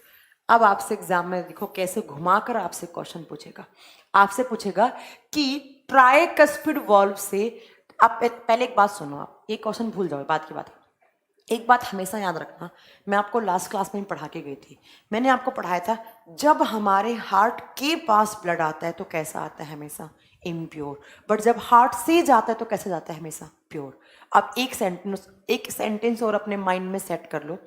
अब आपसे एग्जाम में देखो कैसे घुमाकर आपसे क्वेश्चन पूछेगा। आपसे पूछेगा कि ट्राइकस्पिड वॉल्व से, आप पहले एक बात सुनो, आप ये क्वेश्चन भूल जाओ, बात की बात। एक बात हमेशा याद रखना, मैं आपको लास्ट क्लास में पढ़ा के गई थी। मैंने आपको पढ़ाया था जब हमारे हार्ट के पास ब्लड आता है तो कैसा आता है? हमेशा इम्प्योर। बट जब हार्ट से जाता है तो कैसे जाता है? हमेशा प्योर। अब एक सेंटेंस और अपने माइंड में सेट कर लो।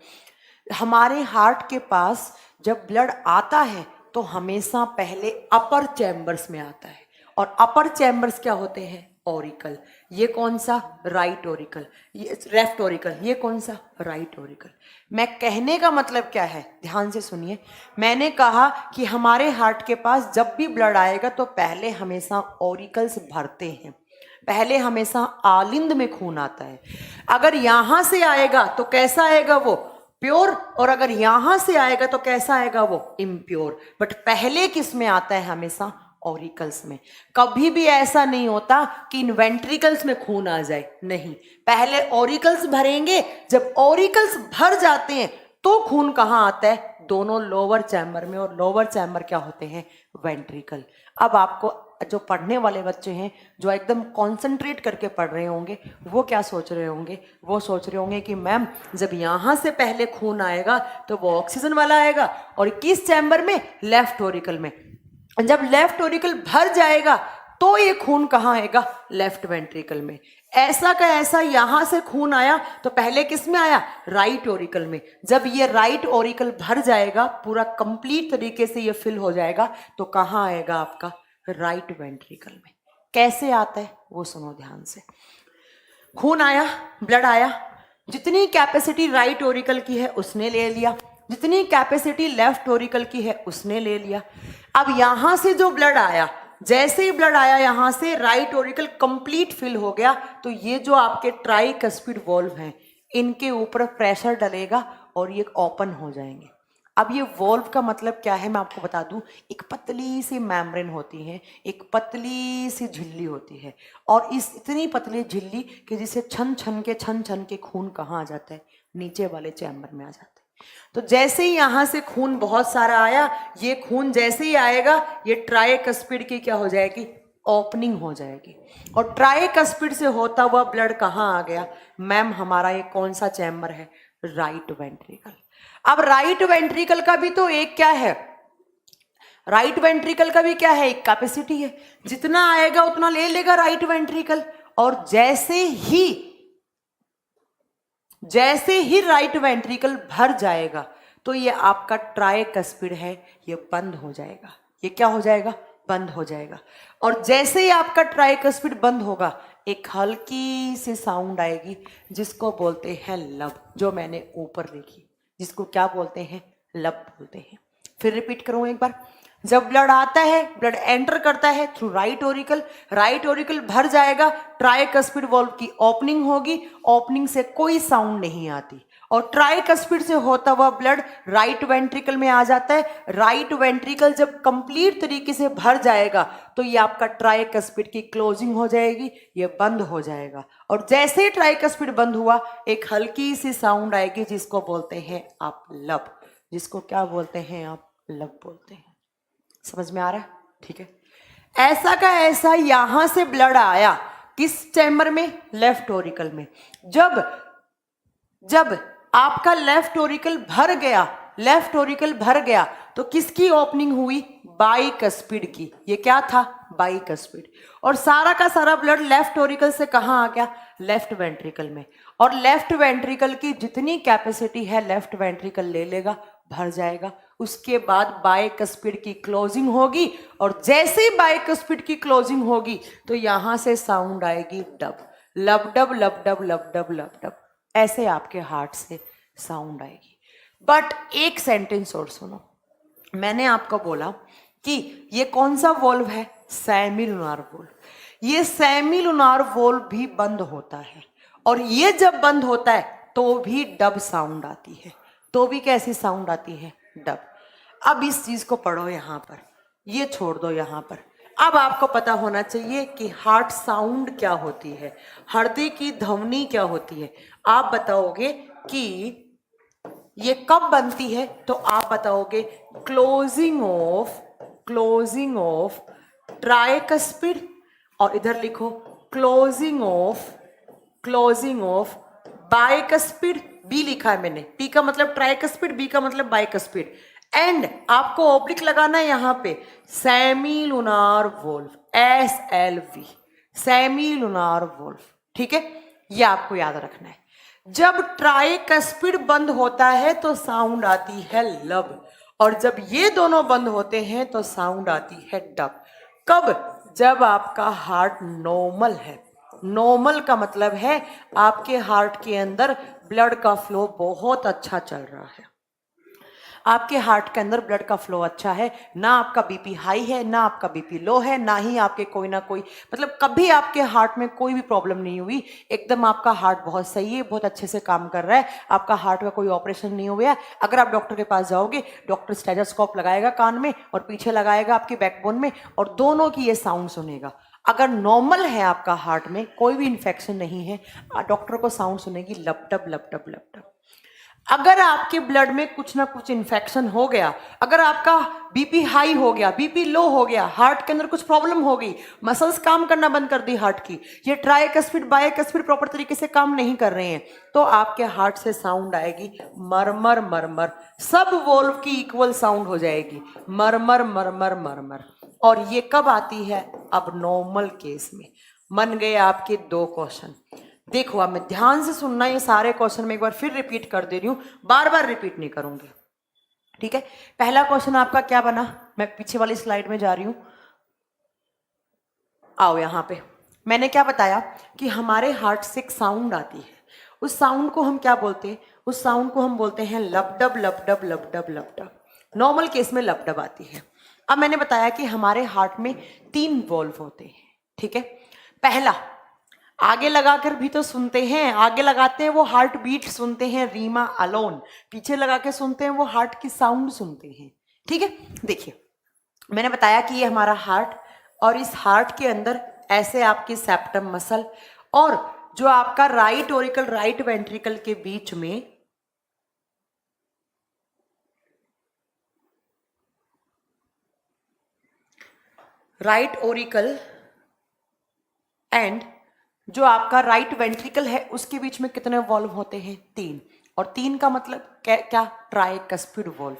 हमारे हार्ट के पास जब ब्लड आता है तो हमेशा पहले अपर चैम्बर्स में आता है, और अपर चैम्बर्स क्या होते हैं? ऑरिकल। ये कौन सा? Right auricle. ये लेफ्ट ऑरिकल। ये कौन सा? Right auricle. मैं कहने का मतलब क्या है, ध्यान से सुनिए। मैंने कहा कि हमारे हार्ट के पास जब भी ब्लड आएगा तो पहले हमेशा ऑरिकल्स भरते हैं, पहले हमेशा आलिंद में खून आता है। अगर यहां से आएगा तो कैसा आएगा? वो प्योर। और अगर यहां से आएगा तो कैसा आएगा? वो इम्प्योर। बट पहले किस में आता है? हमेशा ऑरिकल्स में। कभी भी ऐसा नहीं होता कि इन वेंट्रिकल्स में खून आ जाए, नहीं, पहले ऑरिकल्स भरेंगे। जब ऑरिकल्स भर जाते हैं तो खून कहाँ आता है? दोनों लोअर चैम्बर में, और लोअर चैम्बर क्या होते हैं? वेंट्रिकल। अब आपको जो पढ़ने वाले बच्चे हैं, जो एकदम कॉन्सेंट्रेट करके पढ़ रहे होंगे, वो क्या सोच रहे होंगे? वो सोच रहे होंगे कि मैम जब यहाँ से पहले खून आएगा तो वो ऑक्सीजन वाला आएगा, और किस चैम्बर में? लेफ्ट ऑरिकल में। जब लेफ्ट ऑरिकल भर जाएगा तो ये खून कहाँ आएगा? लेफ्ट वेंट्रिकल में। ऐसा का ऐसा यहां से खून आया तो पहले किस में आया? राइट ऑरिकल में। जब ये राइट ऑरिकल भर जाएगा, पूरा कंप्लीट तरीके से ये फिल हो जाएगा, तो कहाँ आएगा आपका? राइट वेंट्रिकल में। कैसे आता है वो सुनो ध्यान से। खून आया, ब्लड आया, जितनी कैपेसिटी राइट ऑरिकल की है उसने ले लिया, जितनी कैपेसिटी लेफ्ट ऑरिकल की है उसने ले लिया। अब यहां से जो ब्लड आया, जैसे ही ब्लड आया यहां से, राइट ऑरिकल कंप्लीट फिल हो गया, तो ये जो आपके ट्राइकस्पिड वॉल्व हैं, इनके ऊपर प्रेशर डलेगा और ये ओपन हो जाएंगे। अब ये वॉल्व का मतलब क्या है मैं आपको बता दूं। एक पतली सी मेम्ब्रेन होती है, एक पतली सी झिल्ली होती है, और इस इतनी पतली झिल्ली कि जिसे छन छन के खून कहाँ आ जाता है? नीचे वाले चैम्बर में आ जाता है। तो जैसे ही यहां से खून बहुत सारा आया, ये खून जैसे ही आएगा, ये ट्राइकस्पिड की क्या हो जाएगी? ओपनिंग हो जाएगी। और ट्राइकस्पिड से होता हुआ ब्लड कहाँ आ गया? मैम हमारा ये कौन सा चैम्बर है? Right ventricle. अब राइट वेंट्रिकल का भी तो एक क्या है? राइट वेंट्रिकल का भी क्या है? एक कैपेसिटी है। जितना आएगा उतना ले लेगा राइट वेंट्रिकल, और जैसे ही राइट वेंट्रिकल भर जाएगा तो ये आपका ट्राइकस्पिड है, ये बंद हो जाएगा। ये क्या हो जाएगा? बंद हो जाएगा। और जैसे ही आपका ट्राइकस्पिड बंद होगा, एक हल्की सी साउंड आएगी जिसको बोलते हैं लब, जो मैंने ऊपर देखी, जिसको क्या बोलते हैं? लब बोलते हैं। फिर रिपीट करूं एक बार। जब ब्लड आता है, ब्लड एंटर करता है through right auricle, right auricle भर जाएगा, ट्राइकस्पिड वॉल्व की ओपनिंग होगी, ओपनिंग से कोई साउंड नहीं आती, और ट्राइकस्पिड से होता हुआ ब्लड राइट वेंट्रिकल में आ जाता है। राइट वेंट्रिकल जब कंप्लीट तरीके से भर जाएगा तो ये आपका ट्राइकस्पिड की क्लोजिंग हो जाएगी, ये बंद हो जाएगा। और जैसे ही ट्राइकस्पिड बंद हुआ, एक हल्की सी साउंड आएगी जिसको बोलते हैं आप लब, जिसको क्या बोलते हैं आप? लब बोलते हैं। समझ में आ रहा है? ठीक है। ऐसा का ऐसा यहां से ब्लड आया किस चैम्बर में? लेफ्ट ऑरिकल में। जब जब आपका लेफ्ट ऑरिकल भर गया, लेफ्ट ऑरिकल भर गया तो किसकी ओपनिंग हुई? बाइकस्पिड की। ये क्या था? बाइकस्पिड। और सारा का सारा ब्लड लेफ्ट ऑरिकल से कहां आ गया? लेफ्ट वेंट्रिकल में। और लेफ्ट वेंट्रिकल की जितनी कैपेसिटी है लेफ्ट वेंट्रिकल ले लेगा, भर जाएगा। उसके बाद बाइकस्पिड की क्लोजिंग होगी, और जैसे ही बाइकस्पिड की क्लोजिंग होगी तो यहां से साउंड आएगी डब, लब डब लब डब लब डब लब डब। ऐसे आपके हार्ट से साउंड आएगी। बट एक सेंटेंस और सुनो। मैंने आपको बोला कि ये कौन सा वॉल्व है? Semilunar valve. ये सेमिलुनार वॉल्व भी बंद होता है, और ये जब बंद होता है तो भी डब साउंड आती है। तो भी कैसी साउंड आती है? डब। अब इस चीज को पढ़ो यहां पर, ये छोड़ दो यहां पर। अब आपको पता होना चाहिए कि हार्ट साउंड क्या होती है, हृदय की ध्वनि क्या होती है। आप बताओगे कि ये कब बनती है, तो आप बताओगे क्लोजिंग ऑफ ट्राइकस्पिड, और इधर लिखो क्लोजिंग ऑफ बाइकस्पिड। बी लिखा है मैंने, पी का मतलब ट्राइकस्पिड, बी का मतलब बाइकस्पिड। एंड आपको ऑब्लिक लगाना है यहां पे semilunar valve, SLV, semilunar valve. ठीक है, ये आपको याद रखना है। जब ट्राइकस्पिड बंद होता है तो साउंड आती है लब, और जब ये दोनों बंद होते हैं तो साउंड आती है डब। कब? जब आपका हार्ट नॉर्मल है। नॉर्मल का मतलब है आपके हार्ट के अंदर ब्लड का फ्लो बहुत अच्छा चल रहा है। आपके हार्ट के अंदर ब्लड का फ्लो अच्छा है, ना आपका बीपी हाई है, ना आपका बीपी लो है, ना ही आपके कोई ना कोई, मतलब कभी आपके हार्ट में कोई भी प्रॉब्लम नहीं हुई। एकदम आपका हार्ट बहुत सही है, बहुत अच्छे से काम कर रहा है, आपका हार्ट का कोई ऑपरेशन नहीं हुआ है। अगर आप डॉक्टर के पास जाओगे, डॉक्टर स्टेथोस्कोप लगाएगा कान में और पीछे लगाएगा आपके बैकबोन में, और दोनों की ये साउंड सुनेगा। अगर नॉर्मल है आपका हार्ट में, कोई भी इंफेक्शन नहीं है, डॉक्टर को साउंड सुनेगी लपटप लपटप लपटप। अगर आपके ब्लड में कुछ ना कुछ इन्फेक्शन हो गया, अगर आपका बीपी हाई हो गया, बीपी लो हो गया, हार्ट के अंदर कुछ प्रॉब्लम हो गई, मसल्स काम करना बंद कर दी हार्ट की, ये ट्राइकस्पिड बाइकस्पिड प्रॉपर तरीके से काम नहीं कर रहे हैं, तो आपके हार्ट से साउंड आएगी मरमर मरमर। सब वॉल्व की इक्वल साउंड हो जाएगी, मरमर मरमर मरमर। और ये कब आती है? अब नॉर्मल केस में। मन गए आपके 2 क्वेश्चन। देखो, अब मैं ध्यान से सुनना, ये सारे क्वेश्चन में एक बार फिर रिपीट कर दे रही हूं, बार बार रिपीट नहीं करूंगी। ठीक है, पहला क्वेश्चन आपका क्या बना? मैं पीछे वाली स्लाइड में जा रही हूं, आओ यहां पे। मैंने क्या बताया कि हमारे हार्ट से एक साउंड आती है, उस साउंड को हम क्या बोलते हैं? उस साउंड को हम बोलते हैं लपडब लपडब लपडब लपडब। नॉर्मल केस में लपडब आती है। अब मैंने बताया कि हमारे हार्ट में 3 वॉल्व होते हैं। ठीक है, पहला आगे लगाकर भी तो सुनते हैं, आगे लगाते हैं वो हार्ट बीट सुनते हैं, रीमा अलोन। पीछे लगा के सुनते हैं वो हार्ट की साउंड सुनते हैं। ठीक है, देखिए मैंने बताया कि ये हमारा हार्ट, और इस हार्ट के अंदर ऐसे आपकी सेप्टम मसल, और जो आपका राइट ऑरिकल राइट वेंट्रिकल के बीच में राइट ऑरिकल एंड जो आपका राइट वेंट्रिकल है उसके बीच में कितने वॉल्व होते हैं? 3। और 3 का मतलब क्या? Tricuspid valve.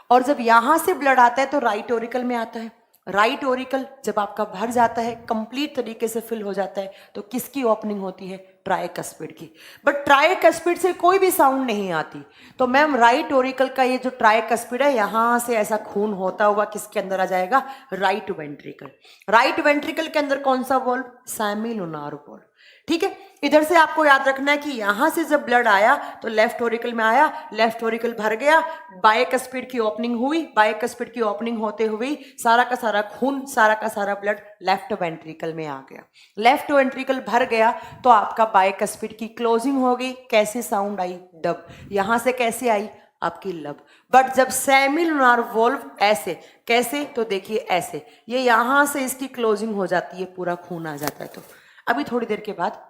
और जब यहां से ब्लड आता है तो राइट ऑरिकल में आता है। राइट ऑरिकल जब आपका भर जाता है, कंप्लीट तरीके से फिल हो जाता है, तो किसकी ओपनिंग होती है? ट्राइकस्पिड की। बट ट्राइकस्पिड से कोई भी साउंड नहीं आती। तो मैम राइट ऑरिकल का ये जो ट्राइकस्पिड है, यहां से ऐसा खून होता हुआ किसके अंदर आ जाएगा? Right ventricle. राइट वेंट्रिकल के अंदर कौन सा वॉल्व? Semilunar valve. ठीक है, इधर से आपको याद रखना है कि यहां से जब ब्लड आया तो लेफ्ट ऑरिकल में आया, लेफ्ट ऑरिकल भर गया, बाइकस्पिड की ओपनिंग हुई, बाइकस्पिड की ओपनिंग होते हुए सारा का सारा खून, सारा का सारा ब्लड लेफ्ट वेंट्रिकल में आ गया। लेफ्ट वेंट्रिकल भर गया तो आपका बाइकस्पिड की क्लोजिंग हो गई। कैसे साउंड आई? डब। यहां से कैसे आई? आपकी लब। बट जब सेमिलुनार वॉल्व ऐसे, कैसे? तो देखिए ऐसे, ये यहां से इसकी क्लोजिंग हो जाती है, पूरा खून आ जाता है। तो अभी थोड़ी देर के बाद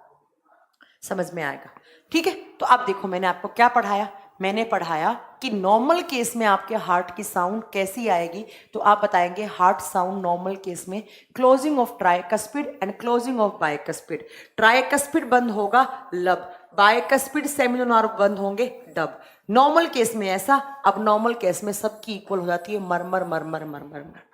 समझ में आएगा। ठीक है, तो अब देखो मैंने आपको क्या पढ़ाया। मैंने पढ़ाया कि नॉर्मल केस में आपके हार्ट की साउंड कैसी आएगी, तो आप बताएंगे हार्ट साउंड नॉर्मल केस में closing of tricuspid and closing of bicuspid. Tricuspid बंद होगा लब, बाइकस्पिड सेमिनोनार्व बंद होंगे डब। नॉर्मल केस में ऐसा, अब नॉर्मल केस में सबकी इक्वल हो जाती है मरमर मरमर मरमर मरमर।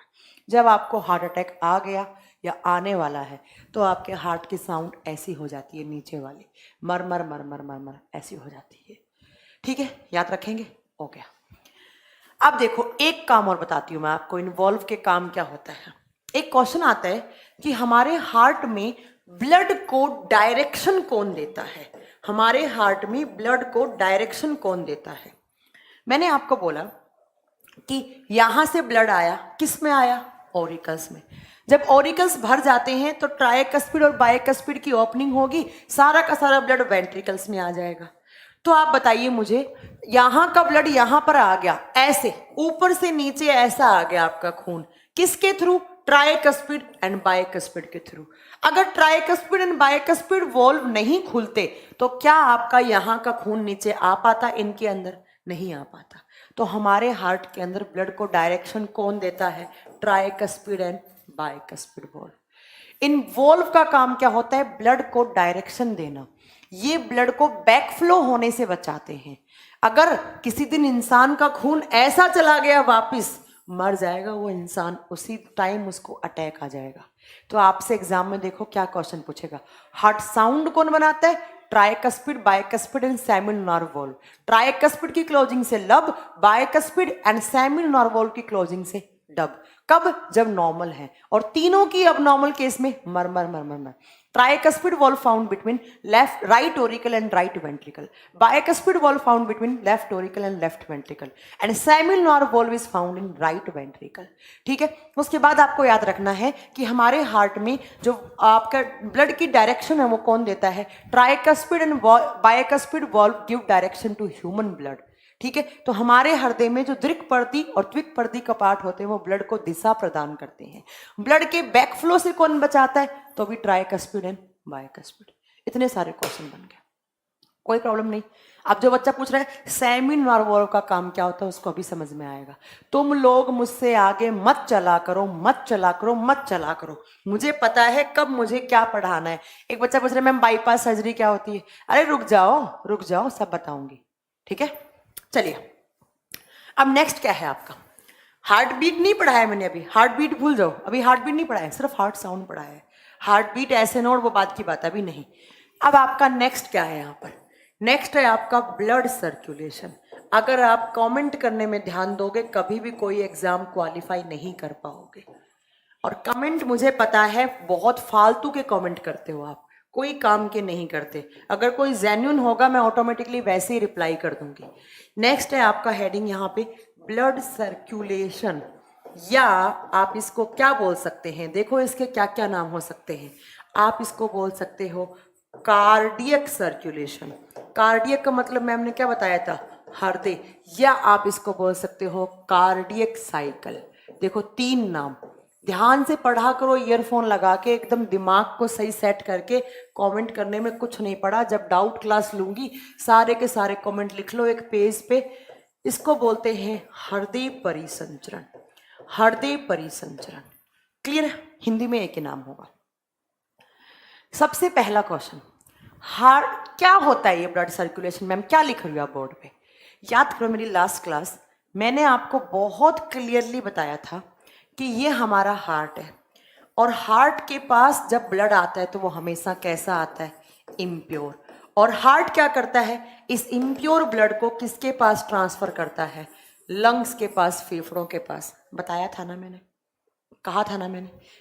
जब आपको हार्ट अटैक आ गया या आने वाला है तो आपके हार्ट की साउंड ऐसी हो जाती है, नीचे वाली मरमर मरमर मरमर ऐसी हो जाती है। ठीक है, याद रखेंगे? हो गया। अब देखो एक काम और बताती हूँ मैं आपको, इन्वॉल्व के काम क्या होता है। एक क्वेश्चन आता है कि हमारे हार्ट में ब्लड को डायरेक्शन कौन देता है, हमारे हार्ट में ब्लड को डायरेक्शन कौन देता है। मैंने आपको बोला कि यहां से ब्लड आया, किस में आया? ऑरिकल्स में। जब ऑरिकल्स भर जाते हैं तो ट्राइकस्पिड और बाइकस्पिड की ओपनिंग होगी, सारा का सारा ब्लड वेंट्रिकल्स में आ जाएगा। तो आप बताइए मुझे, यहां का ब्लड यहां पर आ गया, ऐसे ऊपर से नीचे ऐसा आ गया आपका खून, किसके थ्रू? ट्राइकस्पिड एंड बाइकस्पिड के थ्रू। अगर ट्राइकस्पिड एंड बाइकस्पिड वॉल्व नहीं खुलते तो क्या आपका यहां का खून नीचे आ पाता? इनके अंदर नहीं आ पाता। तो हमारे हार्ट के अंदर ब्लड को डायरेक्शन कौन देता है? Tricuspid and bicuspid valve. In valve का काम क्या होता है? ब्लड को डायरेक्शन देना। ये ब्लड को बैकफ्लो होने से बचाते हैं। अगर किसी दिन इंसान का खून ऐसा चला गया वापस, मर जाएगा वो इंसान, उसी टाइम उसको अटैक आ जाएगा। तो आपसे एग्जाम में देखो क्या क्वेश्चन पूछेगा, हार्ट साउंड कौन बनाता है? Tricuspid, bicuspid and semilunar valve. Tricuspid की क्लोजिंग से lub, bicuspid and semilunar valve की क्लोजिंग से डब। कब? जब नॉर्मल है। और तीनों की अब नॉर्मल केस में मरमर मरमर मर। Tricuspid valve found between left right auricle and right ventricle, bicuspid valve found between left auricle and left ventricle, and semilunar valve is found in right ventricle. ठीक है, उसके बाद आपको याद रखना है कि हमारे हार्ट में जो आपका ब्लड की डायरेक्शन है वो कौन देता है? Tricuspid and bicuspid valve give direction to human blood. ठीक है, तो हमारे हृदय में जो दृक पर्दी और त्विक पर्दी कपाट होते हैं वो ब्लड को दिशा प्रदान करते हैं। ब्लड के बैकफ्लो से कौन बचाता है? तो भी ट्राइकस्पिड एंड बाइकस्पिड। इतने सारे क्वेश्चन बन गए, कोई प्रॉब्लम नहीं। अब जो बच्चा पूछ रहा है सेमिनोनार्व वॉल्व का काम क्या होता है, उसको अभी समझ में आएगा। तुम लोग मुझसे आगे मत चला करो, मत चला करो, मत चला करो। मुझे पता है कब मुझे क्या पढ़ाना है। एक बच्चा पूछ रहा है मैम बाईपास सर्जरी क्या होती है? अरे रुक जाओ, सब बताऊंगी। ठीक है, चलिए अब नेक्स्ट क्या है आपका? हार्ट बीट नहीं पढ़ाया मैंने अभी, हार्ट बीट भूल जाओ, अभी हार्ट बीट नहीं पढ़ाया, सिर्फ हार्ट साउंड पढ़ाया है। हार्ट बीट ऐसे नोट वो बात की बात अभी नहीं। अब आपका नेक्स्ट क्या है यहाँ पर? नेक्स्ट है आपका ब्लड सर्कुलेशन। अगर आप कमेंट करने में ध्यान दोगे कभी भी कोई एग्जाम क्वालिफाई नहीं कर पाओगे। और कमेंट मुझे पता है बहुत फालतू के कमेंट करते हो आप, कोई काम के नहीं करते। अगर कोई जेन्युइन होगा मैं ऑटोमेटिकली वैसे ही रिप्लाई कर दूंगी। नेक्स्ट है आपका हेडिंग यहाँ पे ब्लड सर्कुलेशन, या आप इसको क्या बोल सकते हैं? देखो इसके क्या क्या नाम हो सकते हैं। आप इसको बोल सकते हो कार्डियक सर्कुलेशन। कार्डियक का मतलब मैम ने क्या बताया था? हृदय। या आप इसको बोल सकते हो कार्डियक साइकिल। देखो तीन नाम, ध्यान से पढ़ा करो, ईयरफोन लगा के एकदम दिमाग को सही सेट करके। कमेंट करने में कुछ नहीं पड़ा, जब डाउट क्लास लूंगी सारे के सारे कमेंट लिख लो एक पेज पे। इसको बोलते हैं हृदय परिसंचरण, हृदय परिसंचरण। क्लियर है? हिंदी में एक ही नाम होगा। सबसे पहला क्वेश्चन, हार्ट क्या होता है? ये ब्लड सर्कुलेशन मैम क्या लिख रही हो आप बोर्ड पे? याद करो मेरी लास्ट क्लास, मैंने आपको बहुत क्लियरली बताया था कि ये हमारा हार्ट है, और हार्ट के पास जब ब्लड आता है तो वो हमेशा कैसा आता है? इम्प्योर। और हार्ट क्या करता है? इस इम्प्योर ब्लड को किसके पास ट्रांसफर करता है? लंग्स के पास, फेफड़ों के पास। बताया था ना मैंने, कहा था ना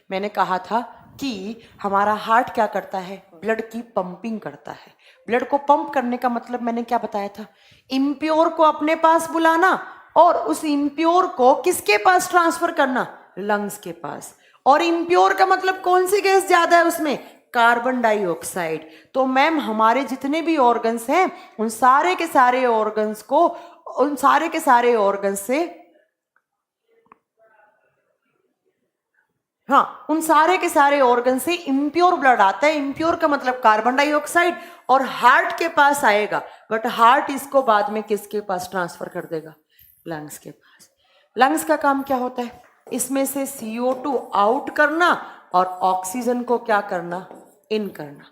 मैंने कहा था कि हमारा हार्ट क्या करता है? ब्लड की पंपिंग करता है। ब्लड को पंप करने का मतलब मैंने क्या बताया था? इम्प्योर को अपने पास बुलाना और उस इम्प्योर को किसके पास ट्रांसफर करना? लंग्स के पास। और इम्प्योर का मतलब कौन सी गैस ज्यादा है उसमें? Carbon dioxide. तो मैम हमारे जितने भी ऑर्गन्स हैं उन सारे के सारे ऑर्गन्स को, उन सारे के सारे ऑर्गन्स से हाँ, उन सारे के सारे ऑर्गन से इम्प्योर ब्लड आता है। इम्प्योर का मतलब कार्बन डाइऑक्साइड, और हार्ट के पास आएगा, बट हार्ट इसको बाद में किसके पास ट्रांसफर कर देगा? लंग्स के पास। लंग्स का काम क्या होता है? इसमें से CO2 आउट करना और ऑक्सीजन को क्या करना? इन करना।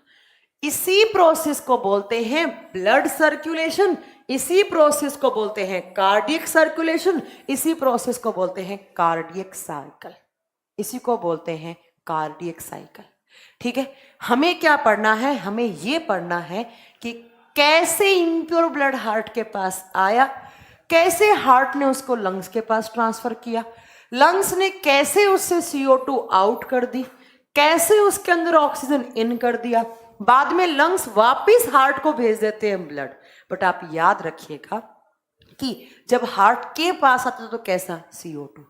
इसी प्रोसेस को बोलते हैं ब्लड सर्कुलेशन, इसी प्रोसेस को बोलते हैं कार्डियक सर्कुलेशन, इसी प्रोसेस को बोलते हैं कार्डियक साइकिल, इसी को बोलते हैं कार्डियक साइकिल। ठीक है, हमें क्या पढ़ना है? हमें ये पढ़ना है कि कैसे इम्प्योर ब्लड हार्ट के पास आया, कैसे हार्ट ने उसको लंग्स के पास ट्रांसफर किया, लंग्स ने कैसे उससे CO2 आउट कर दी, कैसे उसके अंदर ऑक्सीजन इन कर दिया, बाद में लंग्स वापस हार्ट को भेज देते हैं ब्लड। बट आप याद रखिएगा कि जब हार्ट के पास आता है तो कैसा? CO2,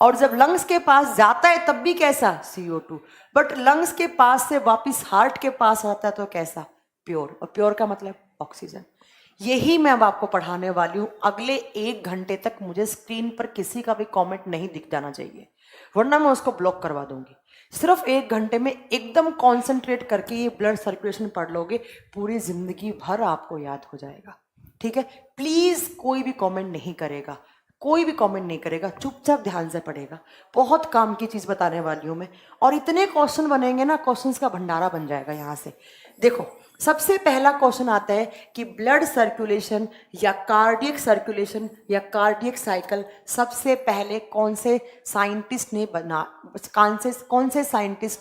और जब लंग्स के पास जाता है तब भी कैसा? CO2, बट लंग्स के पास से वापस हार्ट के पास आता है तो कैसा? प्योर। और प्योर का मतलब ऑक्सीजन। यही मैं अब आपको पढ़ाने वाली हूँ। अगले 1 घंटे तक मुझे स्क्रीन पर किसी का भी कमेंट नहीं दिख जाना चाहिए, वरना मैं उसको ब्लॉक करवा दूंगी। सिर्फ 1 घंटे में एकदम कॉन्सेंट्रेट करके ये ब्लड सर्कुलेशन पढ़ लोगे, पूरी जिंदगी भर आपको याद हो जाएगा। ठीक है, प्लीज कोई भी कमेंट नहीं करेगा, कोई भी कमेंट नहीं करेगा, चुपचाप ध्यान से पढ़ेगा। बहुत काम की चीज बताने वाली हूं मैं, और इतने क्वेश्चन बनेंगे ना, क्वेश्चंस का भंडारा बन जाएगा यहाँ से। देखो, सबसे पहला क्वेश्चन आता है कि ब्लड सर्कुलेशन या कार्डियक सर्कुलेशन या कार्डियक साइकिल सबसे पहले कौन से साइंटिस्ट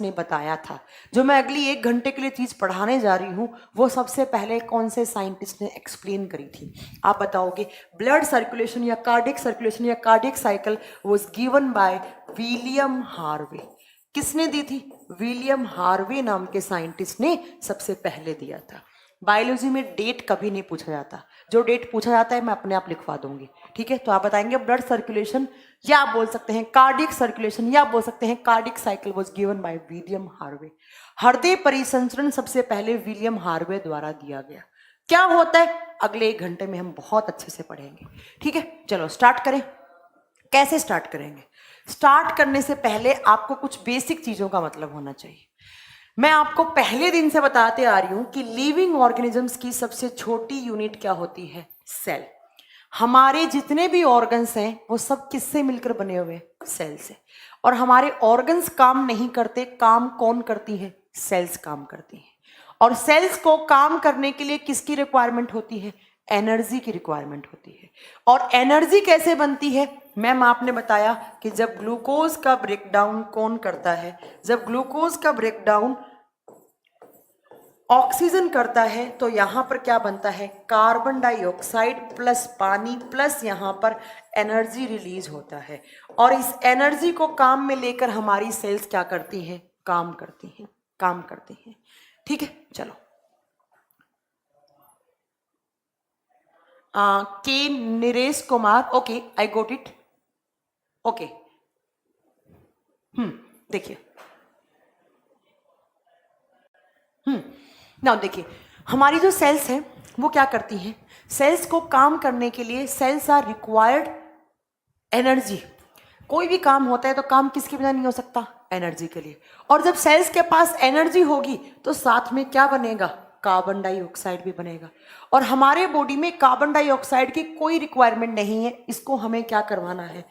ने बताया था। जो मैं अगली 1 घंटे के लिए चीज पढ़ाने जा रही हूं, वो सबसे पहले कौन से साइंटिस्ट ने एक्सप्लेन करी थी? आप बताओगे। ब्लड सर्कुलेशन या cardiac cycle was given by William Harvey. किसने दी थी? विलियम हार्वे नाम के साइंटिस्ट ने सबसे पहले दिया था। बायोलॉजी में डेट कभी नहीं पूछा जाता, जो डेट पूछा जाता है मैं अपने आप लिखवा दूंगी। ठीक है, तो आप बताएंगे ब्लड सर्कुलेशन, या आप बोल सकते हैं कार्डियक सर्कुलेशन, या आप बोल सकते हैं cardiac cycle was given by William Harvey. हृदय परिसंचरण सबसे पहले विलियम हार्वे द्वारा दिया गया। क्या होता है अगले 1 घंटे में हम बहुत अच्छे से पढ़ेंगे। ठीक है, चलो स्टार्ट करें। कैसे स्टार्ट करेंगे? स्टार्ट करने से पहले आपको कुछ बेसिक चीजों का मतलब होना चाहिए। मैं आपको पहले दिन से बताते आ रही हूं कि लिविंग ऑर्गेनिजम्स की सबसे छोटी यूनिट क्या होती है? सेल। हमारे जितने भी ऑर्गन्स हैं वो सब किससे मिलकर बने हुए हैं? सेल से। और हमारे ऑर्गन्स काम नहीं करते, काम कौन करती है? सेल्स काम करती हैं। और सेल्स को काम करने के लिए किसकी रिक्वायरमेंट होती है? एनर्जी की रिक्वायरमेंट होती है। और एनर्जी कैसे बनती है? मैम आपने बताया कि जब ग्लूकोज का ब्रेकडाउन कौन करता है? जब ग्लूकोज का ब्रेकडाउन ऑक्सीजन करता है तो यहां पर क्या बनता है? कार्बन डाइऑक्साइड प्लस पानी प्लस यहां पर एनर्जी रिलीज होता है। और इस एनर्जी को काम में लेकर हमारी सेल्स क्या करती हैं? काम करती हैं, काम करती हैं। ठीक है, चलो। K Niresh Kumar, okay I got it, okay. देखिए, ना देखिए, हमारी जो सेल्स हैं वो क्या करती हैं? सेल्स को काम करने के लिए सेल्स आर रिक्वायर्ड एनर्जी। कोई भी काम होता है तो काम किसके बिना नहीं हो सकता? एनर्जी के लिए। और जब सेल्स के पास एनर्जी होगी तो साथ में क्या बनेगा? कार्बन डाइऑक्साइड भी बनेगा। और हमारे बॉडी में कार्बन डाइऑक्साइड की कोई रिक्वायरमेंट नहीं है, इसको हमें क्या करवाना है?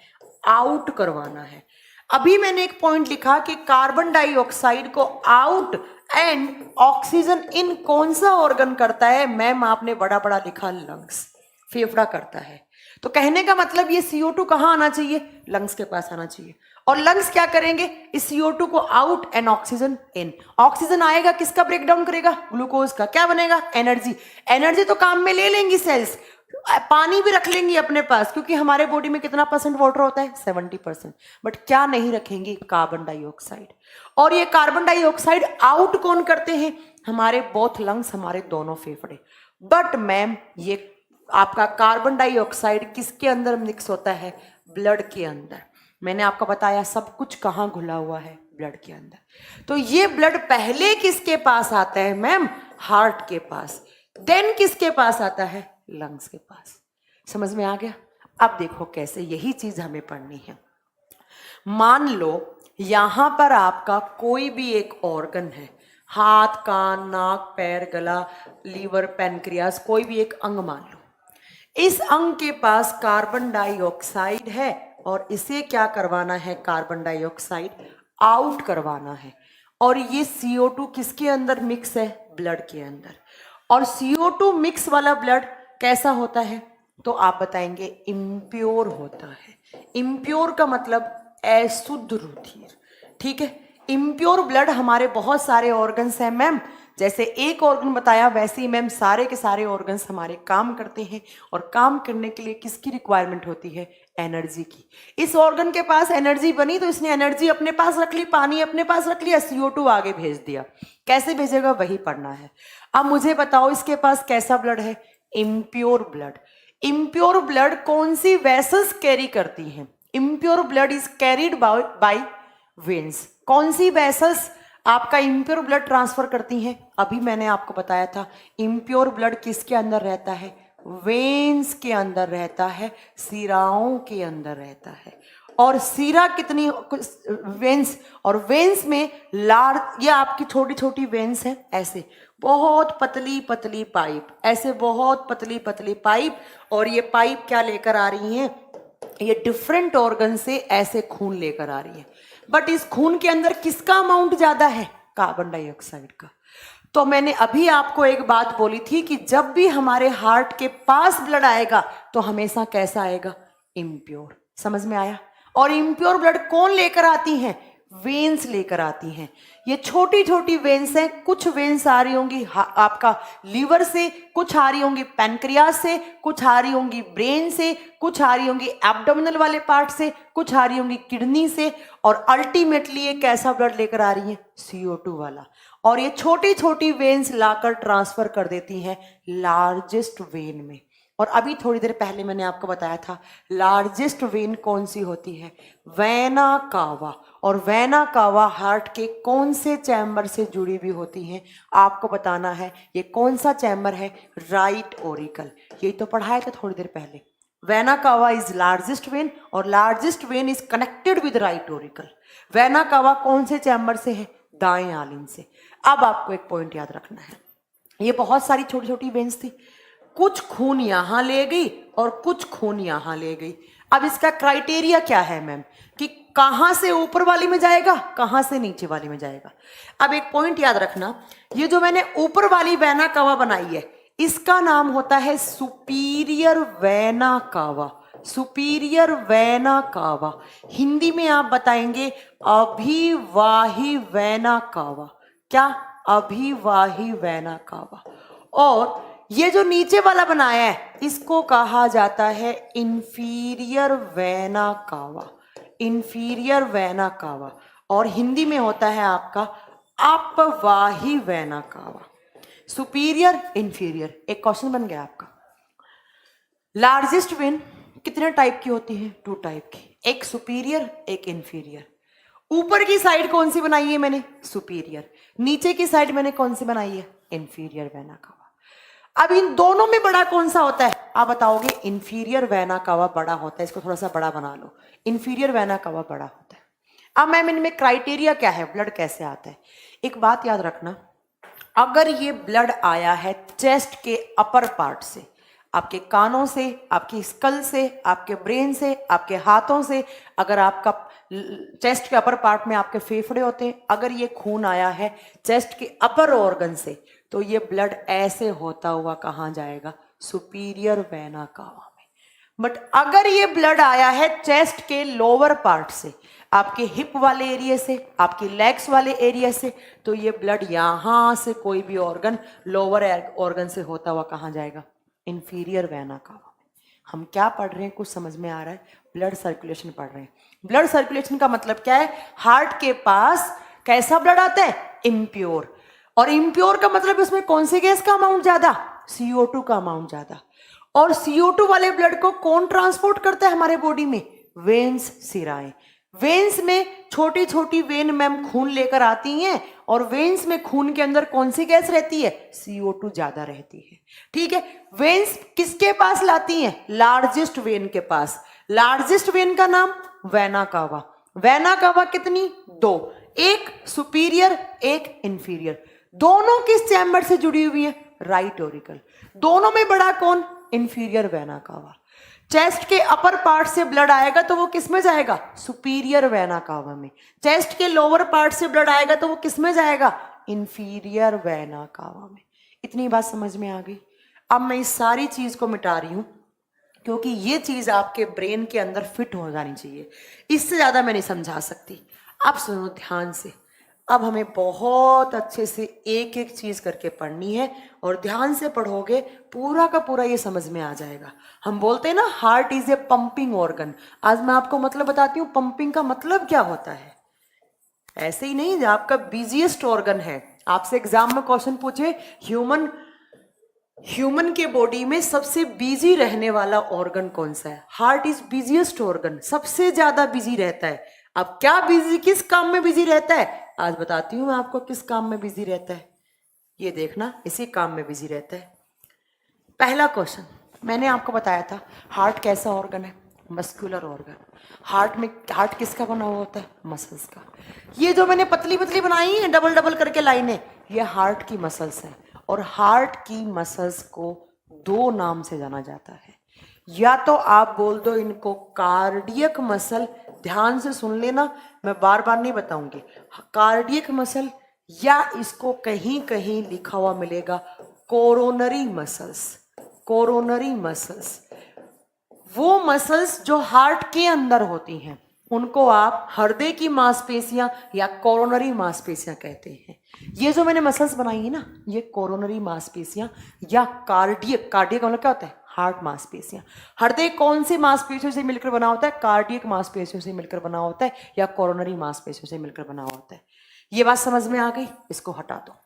आउट करवाना है। अभी मैंने एक पॉइंट लिखा कि कार्बन डाइऑक्साइड को आउट एंड ऑक्सीजन इन कौन सा ऑर्गन करता है? मैम आपने बड़ा बड़ा लिखा, लंग्स, फेफड़ा करता है। तो कहने का मतलब ये CO2 कहाँ आना चाहिए? लंग्स के पास आना चाहिए। और लंग्स क्या करेंगे? इस CO2 को out and oxygen in. Oxygen आएगा, किसका ब्रेकडाउन करेगा? ग्लूकोज का। क्या बनेगा? एनर्जी। एनर्जी तो काम में ले लेंगी सेल्स, पानी भी रख लेंगी अपने पास, क्योंकि हमारे बॉडी में कितना परसेंट वाटर होता है? 70%। बट क्या नहीं रखेंगी? Carbon dioxide. और ये कार्बन डाइऑक्साइड आउट कौन करते हैं? हमारे बोथ लंग्स, हमारे दोनों फेफड़े। बट मैम ये आपका कार्बन डाइऑक्साइड किसके अंदर मिक्स होता है? ब्लड के अंदर। मैंने आपको बताया सब कुछ कहाँ घुला हुआ है? ब्लड के अंदर। तो ये ब्लड पहले किसके पास आता है मैम? हार्ट के पास। देन किसके पास आता है? लंग्स के पास। समझ में आ गया? अब देखो कैसे, यही चीज हमें पढ़नी है। मान लो यहाँ पर आपका कोई भी एक ऑर्गन है, हाथ, कान, नाक, पैर, गला, लीवर, पैनक्रियास, कोई भी एक अंग मान लो। इस अंग के पास कार्बन डाइऑक्साइड है और इसे क्या करवाना है, कार्बन डाइऑक्साइड आउट करवाना है। और ये CO2 किसके अंदर मिक्स है, ब्लड के अंदर। और CO2 मिक्स वाला ब्लड कैसा होता है, तो आप बताएंगे इम्प्योर होता है। इम्प्योर का मतलब अशुद्ध रुधिर, ठीक है। इम्प्योर ब्लड हमारे बहुत सारे ऑर्गन्स हैं मैम, जैसे एक ऑर्गन बताया वैसे ही मैम सारे के सारे ऑर्गन्स हमारे काम करते हैं। और काम करने के लिए किसकी रिक्वायरमेंट होती है, एनर्जी की। इस ऑर्गन के पास एनर्जी बनी तो इसने एनर्जी अपने पास रख ली, पानी अपने पास रख लिया, CO2 आगे भेज दिया। कैसे भेजेगा वही पढ़ना है। अब मुझे बताओ इसके पास कैसा ब्लड है, इम्प्योर ब्लड। इम्प्योर ब्लड कौन सी वेसल्स कैरी करती हैं, impure blood is carried bye veins. कौन सी वेसल्स आपका इम्प्योर ब्लड ट्रांसफर करती हैं, अभी मैंने आपको बताया था इम्प्योर ब्लड किसके अंदर रहता है, वेन्स के अंदर रहता है, सिराओं के अंदर रहता है। और सिरा कितनी, वेन्स, और वेन्स में लार्ज, ये आपकी छोटी छोटी वेन्स हैं, ऐसे बहुत पतली पतली पाइप, ऐसे बहुत पतली पतली पाइप। और ये पाइप क्या लेकर आ रही हैं, ये डिफरेंट ऑर्गन से ऐसे खून लेकर आ रही है। बट इस खून के अंदर किसका अमाउंट ज्यादा है, कार्बन डाइऑक्साइड का। तो मैंने अभी आपको एक बात बोली थी कि जब भी हमारे हार्ट के पास ब्लड आएगा तो हमेशा कैसा आएगा, इम्प्योर। समझ में आया। और इम्प्योर ब्लड कौन लेकर आती हैं, वेन्स लेकर आती हैं। ये छोटी छोटी वेन्स हैं, कुछ वेन्स आ रही होंगी आपका लीवर से, कुछ आ रही होंगी पैनक्रियास से, कुछ आ रही होंगी ब्रेन से, कुछ आ रही होंगी एब्डोमिनल वाले पार्ट से, कुछ आ रही होंगी किडनी से। और अल्टीमेटली ये कैसा ब्लड लेकर आ रही है, CO2 वाला। और ये छोटी छोटी वेन्स लाकर ट्रांसफर कर देती हैं लार्जेस्ट वेन में। और अभी थोड़ी देर पहले मैंने आपको बताया था लार्जेस्ट वेन कौन सी होती है, वेना कावा। और वेना कावा हार्ट के कौन से चैम्बर से जुड़ी हुई होती हैं, आपको बताना है। ये कौन सा चैम्बर है, राइट ओरिकल। ये तो पढ़ाया था थोड़ी देर पहले। Vena cava is largest vein और largest vein is connected with right auricle. Vena cava कौन से चैम्बर से है, दाएं आलिन से। अब आपको एक पॉइंट याद रखना है, ये बहुत सारी छोटी छोटी वेन्स थी, कुछ खून यहां ले गई और कुछ खून यहां ले गई। अब इसका क्राइटेरिया क्या है मैम, कि कहां से ऊपर वाली में जाएगा, कहां से नीचे वाली में जाएगा। अब एक पॉइंट याद रखना, ये जो मैंने ऊपर वाली वेना कावा बनाई है इसका नाम होता है superior vena cava. Superior vena cava, Hindi में आप बताएंगे अभिवाही वेना कावा। क्या, अभिवाही वेना कावा। और ये जो नीचे वाला बनाया है इसको कहा जाता है inferior vena cava. Inferior vena cava. और हिंदी में होता है आपका अपवाही वेना कावा। Superior, inferior. एक क्वेश्चन बन गया आपका। लार्जेस्ट वेन कितने टाइप की होती है, 2 टाइप की, एक सुपीरियर एक इंफीरियर। ऊपर की साइड कौन सी बनाई है मैंने, सुपीरियर। नीचे की साइड मैंने कौन सी बनाई है, इंफीरियर वेना कावा। अब इन दोनों में बड़ा कौन सा होता है, आप बताओगे इंफीरियर वेना कावा बड़ा होता है। इसको थोड़ा सा बड़ा बना लो, इंफीरियर वेना कावा बड़ा होता है। अब मैम इनमें क्राइटेरिया क्या है, ब्लड कैसे आता है। एक बात याद रखना, अगर ये ब्लड आया है चेस्ट के अपर पार्ट से, आपके कानों से, आपकी स्कल से, आपके ब्रेन से, आपके हाथों से, अगर आपका चेस्ट के अपर पार्ट में आपके फेफड़े होते हैं, अगर ये खून आया है चेस्ट के अपर ऑर्गन से, तो ये ब्लड ऐसे होता हुआ कहाँ जाएगा, सुपीरियर वेना कावा में। बट अगर ये ब्लड आया है चेस्ट के लोअर पार्ट से, आपके हिप वाले एरिया से, आपके लेग्स वाले एरिया से, तो ये ब्लड यहां से कोई भी ऑर्गन लोअर ऑर्गन से होता हुआ कहाँ जाएगा, इंफीरियर वेना कावा में। हम क्या पढ़ रहे हैं, कुछ समझ में आ रहा है, ब्लड सर्कुलेशन पढ़ रहे हैं। ब्लड सर्कुलेशन का मतलब क्या है, हार्ट के पास कैसा ब्लड आता है, इम्प्योर। और इम्प्योर का मतलब उसमें कौन सी गैस का अमाउंट ज्यादा, CO2 का अमाउंट ज्यादा। और CO2 वाले ब्लड को कौन ट्रांसपोर्ट करता है हमारे बॉडी में, वेन्स, सिराएं। वेन्स में छोटी छोटी वेन मैम खून लेकर आती हैं, और वेन्स में खून के अंदर कौन सी गैस रहती है, CO2 ज्यादा रहती है। ठीक है, वेन्स किसके पास लाती हैं, लार्जेस्ट वेन के पास। लार्जेस्ट वेन का नाम वेना कावा। वेना कावा कितनी? 2, एक सुपीरियर एक इंफीरियर, दोनों किस चैम्बर से जुड़ी हुई है? Right auricle. दोनों में बड़ा कौन? Inferior vena cava. चेस्ट के अपर पार्ट से ब्लड आएगा तो वो किस में जाएगा? सुपीरियर वेना कावा में। चेस्ट के लोअर पार्ट से ब्लड आएगा तो वो किस में जाएगा? इंफीरियर वेना कावा में। इतनी बात समझ में आ गई? अब मैं इस सारी चीज को मिटा रही हूं क्योंकि ये चीज आपके ब्रेन के अंदर फिट हो जानी चाहिए, इससे ज्यादा मैं नहीं समझा सकती। अब सुनो ध्यान से, अब हमें बहुत अच्छे से एक एक चीज करके पढ़नी है और ध्यान से पढ़ोगे पूरा का पूरा ये समझ में आ जाएगा। हम बोलते हैं ना heart is a pumping organ. आज मैं आपको मतलब बताती हूँ पंपिंग का मतलब क्या होता है। ऐसे ही नहीं, आपका बिजिएस्ट ऑर्गन है। आपसे एग्जाम में क्वेश्चन पूछे ह्यूमन के बॉडी में सबसे बिजी रहने वाला ऑर्गन कौन सा है? हार्ट इज बिजिएस्ट ऑर्गन, सबसे ज्यादा बिजी रहता है। अब क्या बिजी, किस काम में बिजी रहता है? आज बताती हूं मैं आपको किस काम में बिजी रहता है। ये देखना, इसी काम में बिजी रहता है। पहला क्वेश्चन मैंने आपको बताया था, हार्ट कैसा ऑर्गन है? Muscular organ. हार्ट किसका बना हुआ होता है? मसल्स का। ये जो मैंने पतली पतली बनाई है डबल डबल करके लाइनें, ये हार्ट की मसल्स हैं। और हार्ट की मसल्स को 2 नाम से जाना जाता है। या तो आप बोल दो इनको कार्डियक मसल, ध्यान से सुन लेना, मैं बार बार नहीं बताऊंगी, कार्डियक मसल, या इसको कहीं कहीं लिखा हुआ मिलेगा कोरोनरी मसल्स। कोरोनरी मसल्स वो मसल्स जो हार्ट के अंदर होती हैं, उनको आप हृदय की मांसपेशियां या कोरोनरी मांसपेशियां कहते हैं। ये जो मैंने मसल्स बनाई है ना, ये कोरोनरी मांसपेशियां या कार्डियक मतलब क्या होता है? हार्ट मांसपेशियां। हृदय कौन से मांसपेशियों से मिलकर बना होता है? कार्डियक मांसपेशियों से मिलकर बना होता है या कोरोनरी मांसपेशियों से मिलकर बना होता है। ये बात समझ में आ गई? इसको हटा दो।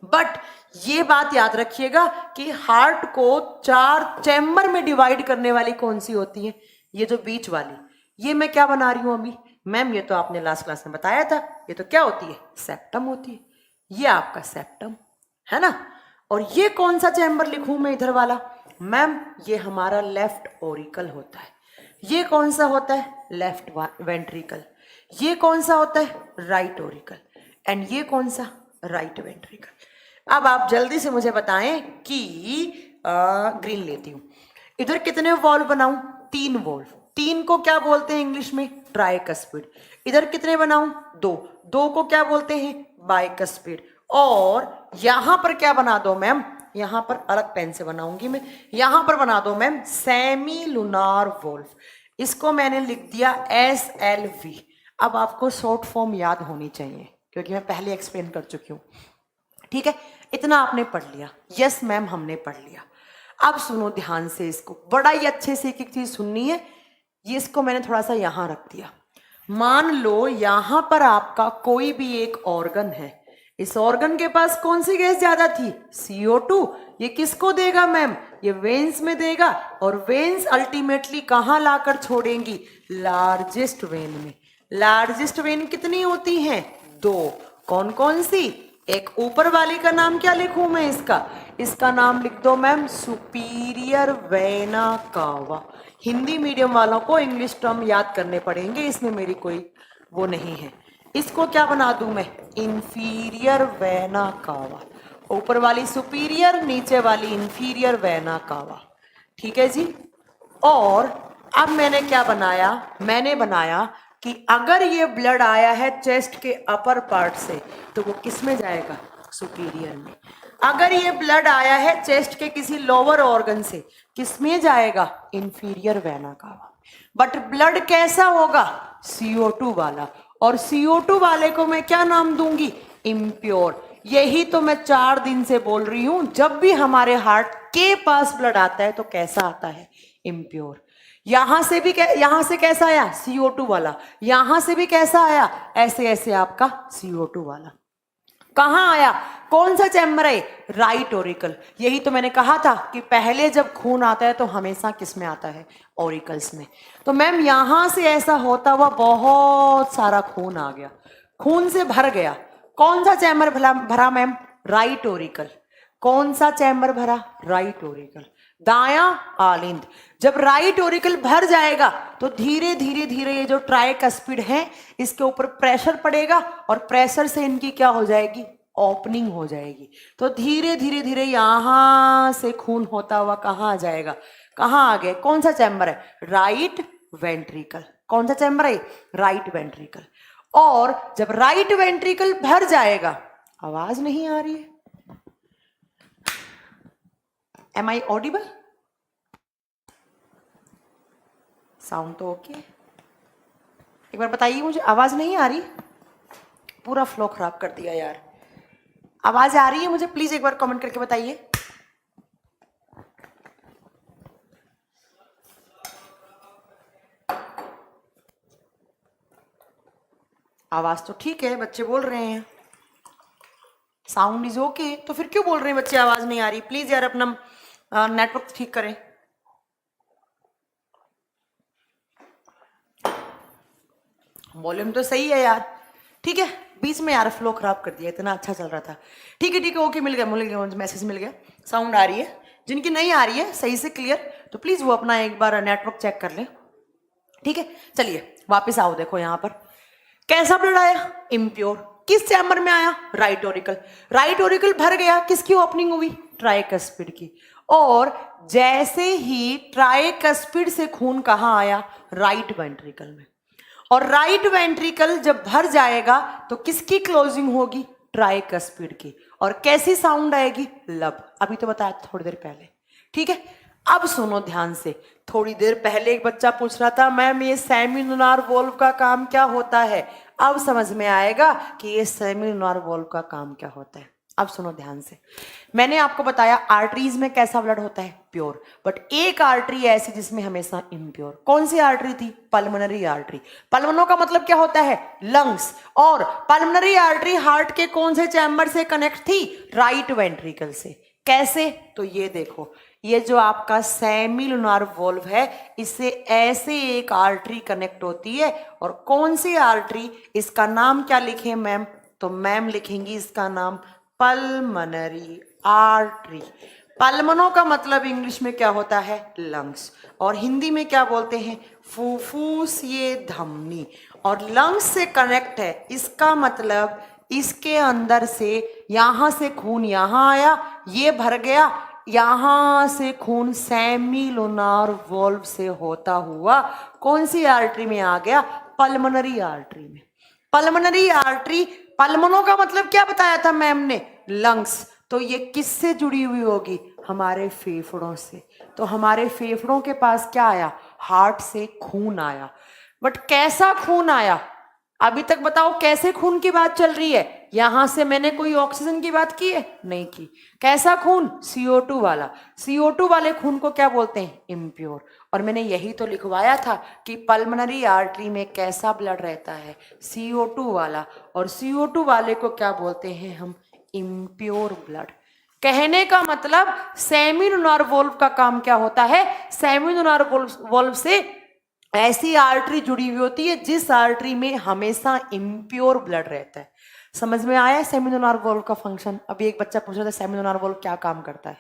बट ये बात याद रखिएगा कि हार्ट को 4 चैम्बर में डिवाइड करने वाली कौन सी होती है? ये जो बीच वाली, ये मैं क्या बना रही हूं अभी? मैम ये तो आपने लास्ट क्लास में बताया था, ये तो क्या होती है? सेप्टम होती है। ये आपका सेप्टम है ना। और ये कौन सा चैम्बर लिखूं मैं इधर वाला? मैम ये हमारा लेफ्ट ऑरिकल होता है। ये कौन सा होता है? Left ventricle. ये कौन सा होता है? Right auricle. एंड ये कौन सा? Right ventricle. अब आप जल्दी से मुझे बताएं कि ग्रीन लेती हूं, इधर कितने वॉल्व बनाऊं? 3 वॉल्व। 3 को क्या बोलते हैं इंग्लिश में? ट्राइकस्पिड। इधर कितने बनाऊं? 2। 2 को क्या बोलते हैं? बाइकस्पिड। और यहां पर क्या बना दो मैम? यहां पर अलग पेन से बनाऊंगी मैं, यहां पर बना दो मैम सेमी लूनार वॉल्व। इसको मैंने लिख दिया SLV। अब आपको शॉर्ट फॉर्म याद होनी चाहिए क्योंकि मैं पहले एक्सप्लेन कर चुकी हूं। ठीक है, इतना आपने पढ़ लिया? यस मैम हमने पढ़ लिया। अब सुनो ध्यान से, इसको बड़ा ही अच्छे से एक एक चीज सुननी है। ये इसको मैंने थोड़ा सा यहां रख दिया। मान लो यहां पर आपका कोई भी एक ऑर्गन है, इस ऑर्गन के पास कौन सी गैस ज्यादा थी? CO2। ये किसको देगा मैम? ये वेन्स में देगा, और वेन्स अल्टीमेटली कहां लाकर छोड़ेंगी? लार्जेस्ट वेन में। लार्जेस्ट वेन कितनी होती हैं? 2। कौन कौन सी? एक ऊपर वाली का नाम क्या लिखूं मैं? इसका नाम लिख दो ma'am superior vena cava. Hindi medium वालों को इंग्लिश टर्म याद करने पड़ेंगे, इसमें मेरी कोई वो नहीं है। इसको क्या बना दूं मैं? Inferior vena cava. ऊपर वाली सुपीरियर, नीचे वाली इंफीरियर वेना कावा। ठीक है जी। और अब मैंने क्या बनाया? मैंने बनाया कि अगर ये ब्लड आया है चेस्ट के अपर पार्ट से तो वो किस में जाएगा? सुपीरियर में। अगर ये ब्लड आया है चेस्ट के किसी लोअर ऑर्गन से, किस में जाएगा? Inferior vena cava. But blood कैसा होगा? CO2 वाला। और CO2 वाले को मैं क्या नाम दूंगी? इम्प्योर। यही तो मैं 4 दिन से बोल रही हूं, जब भी हमारे हार्ट के पास ब्लड आता है तो कैसा आता है? इम्प्योर। यहां से कैसा आया? CO2 वाला। यहां से भी कैसा आया? ऐसे ऐसे आपका CO2 वाला। कहां आया? कौन सा चैम्बर है? Right auricle. यही तो मैंने कहा था कि पहले जब खून आता है तो हमेशा किस में आता है? ऑरिकल्स में। तो मैम यहां से ऐसा होता हुआ बहुत सारा खून आ गया, खून से भर गया। कौन सा चैम्बर भरा मैम? Right auricle. कौन सा चैम्बर भरा? Right auricle. दायां आलिंद। जब राइट ऑरिकल भर जाएगा तो धीरे धीरे धीरे ये जो ट्राइकस्पिड है इसके ऊपर प्रेशर पड़ेगा और प्रेशर से इनकी क्या हो जाएगी, ओपनिंग हो जाएगी। तो धीरे धीरे धीरे यहां से खून होता हुआ कहां आ जाएगा, कहां आ गया, कौन सा चैम्बर है, राइट वेंट्रिकल। कौन सा चैम्बर है, राइट वेंट्रिकल। और जब राइट वेंट्रिकल भर जाएगा, आवाज नहीं आ रही है, एम आई ऑडिबल, साउंड तो ओके, एक बार बताइए मुझे, आवाज नहीं आ रही, पूरा फ्लो खराब कर दिया यार। आवाज आ रही है मुझे, प्लीज एक बार कमेंट करके बताइए। आवाज तो ठीक है, बच्चे बोल रहे हैं साउंड इज ओके, तो फिर क्यों बोल रहे हैं बच्चे आवाज नहीं आ रही। प्लीज यार अपना नेटवर्क ठीक करें। वॉल्यूम तो सही है यार, ठीक है, बीच में यार फ्लो खराब कर दिया, इतना अच्छा चल रहा था। ठीक है ओके, मिल गया मैसेज मिल गया, साउंड आ रही है। जिनकी नहीं आ रही है सही से क्लियर, तो प्लीज वो अपना एक बार नेटवर्क चेक कर ले, ठीक है। चलिए वापस आओ, देखो यहां पर कैसा ब्लड आया, इम्प्योर। किस चैम्बर में आया, राइट ऑरिकल। राइट ऑरिकल भर गया, किसकी ओपनिंग हुई, ट्राइकस्पिड की। और जैसे ही ट्राइकस्पिड से खून कहां आया, राइट वेंट्रिकल में। और राइट वेंट्रिकल जब भर जाएगा तो किसकी क्लोजिंग होगी, ट्राइकस्पिड की। और कैसी साउंड आएगी, लब। अभी तो बताया थोड़ी देर पहले, ठीक है। अब सुनो ध्यान से, थोड़ी देर पहले एक बच्चा पूछ रहा था मैम ये सेमिलुनार वॉल्व का काम क्या होता है। अब समझ में आएगा कि ये सेमिलुनार वॉल्व का काम क्या होता है। अब सुनो ध्यान से, मैंने आपको बताया आर्टरीज में कैसा ब्लड होता है, प्योर। बट एक आर्टरी ऐसी जिसमें हमेशा इम्प्योर। कौन सी आर्टरी थी, पल्मोनरी आर्टरी। पल्मोनो का मतलब क्या होता है, लंग्स। और पल्मोनरी आर्टरी हार्ट के कौन से चैम्बर से कनेक्ट थी, राइट वेंट्रिकल से। कैसे, तो ये देखो, ये जो आपका सेमिलुनार वॉल्व है इससे ऐसे एक आर्टरी कनेक्ट होती है। और कौन सी आर्टरी, इसका नाम क्या लिखे मैम, तो मैम लिखेंगी इसका नाम पल्मोनरी आर्टरी। पल्मोनो का मतलब इंग्लिश में क्या होता है, लंग्स। और हिंदी में क्या बोलते हैं, फुफ्फुस, ये धमनी। और लंग्स से कनेक्ट है, इसका मतलब इसके अंदर से यहां से खून यहां आया, ये भर गया, यहां से खून सेमिलुनार वॉल्व से होता हुआ कौन सी आर्टरी में आ गया, पल्मोनरी आर्टरी में। पल्मोनरी आर्टरी, पल्मोनो का मतलब क्या बताया था मैम ने, लंग्स। तो ये किससे जुड़ी हुई होगी, हमारे फेफड़ों से। तो हमारे फेफड़ों के पास क्या आया, हार्ट से खून आया। बट कैसा खून आया, अभी तक बताओ कैसे खून की बात चल रही है। यहां से मैंने कोई ऑक्सीजन की बात की है, नहीं की। कैसा खून, CO2 वाला। CO2 वाले खून को क्या बोलते हैं, इम्प्योर। और मैंने यही तो लिखवाया था कि पल्मोनरी आर्टरी में कैसा ब्लड रहता है, CO2 वाला। और CO2 वाले को क्या बोलते हैं हम, इम्प्योर ब्लड। कहने का मतलब सेमिलुनार वॉल्व का काम क्या होता है, सेमिलुनार वॉल्व से ऐसी आर्टरी जुड़ी हुई होती है जिस आर्टरी में हमेशा इम्प्योर ब्लड रहता है। समझ में आया सेमिलुनार वॉल्व का फंक्शन। अभी एक बच्चा पूछ रहा था सेमिलुनार वॉल्व क्या काम करता है।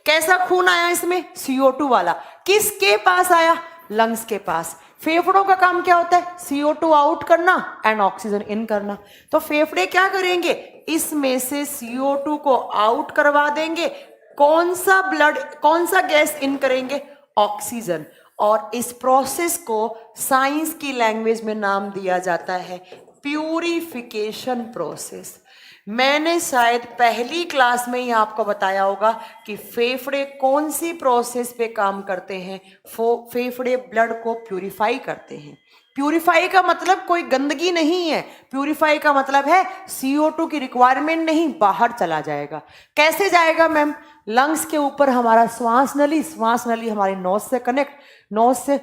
कैसा खून आया इसमें, CO2 वाला। किसके पास आया, लंग्स के पास। फेफड़ों का काम क्या होता है, CO2 आउट करना एंड ऑक्सीजन इन करना। तो फेफड़े क्या करेंगे, इसमें से CO2 को आउट करवा देंगे, कौन सा ब्लड, कौन सा गैस इन करेंगे, ऑक्सीजन। और इस प्रोसेस को साइंस की लैंग्वेज में नाम दिया जाता है प्यूरिफिकेशन प्रोसेस। मैंने शायद पहली क्लास में ही आपको बताया होगा कि फेफड़े कौन सी प्रोसेस पे काम करते हैं, फेफड़े ब्लड को प्यूरिफाई करते हैं। प्यूरिफाई का मतलब कोई गंदगी नहीं है, प्यूरिफाई का मतलब है CO2 की रिक्वायरमेंट नहीं, बाहर चला जाएगा। कैसे जाएगा मैम, लंग्स के ऊपर हमारा श्वास नली, श्वास नली हमारी नोज से कनेक्ट, नोज से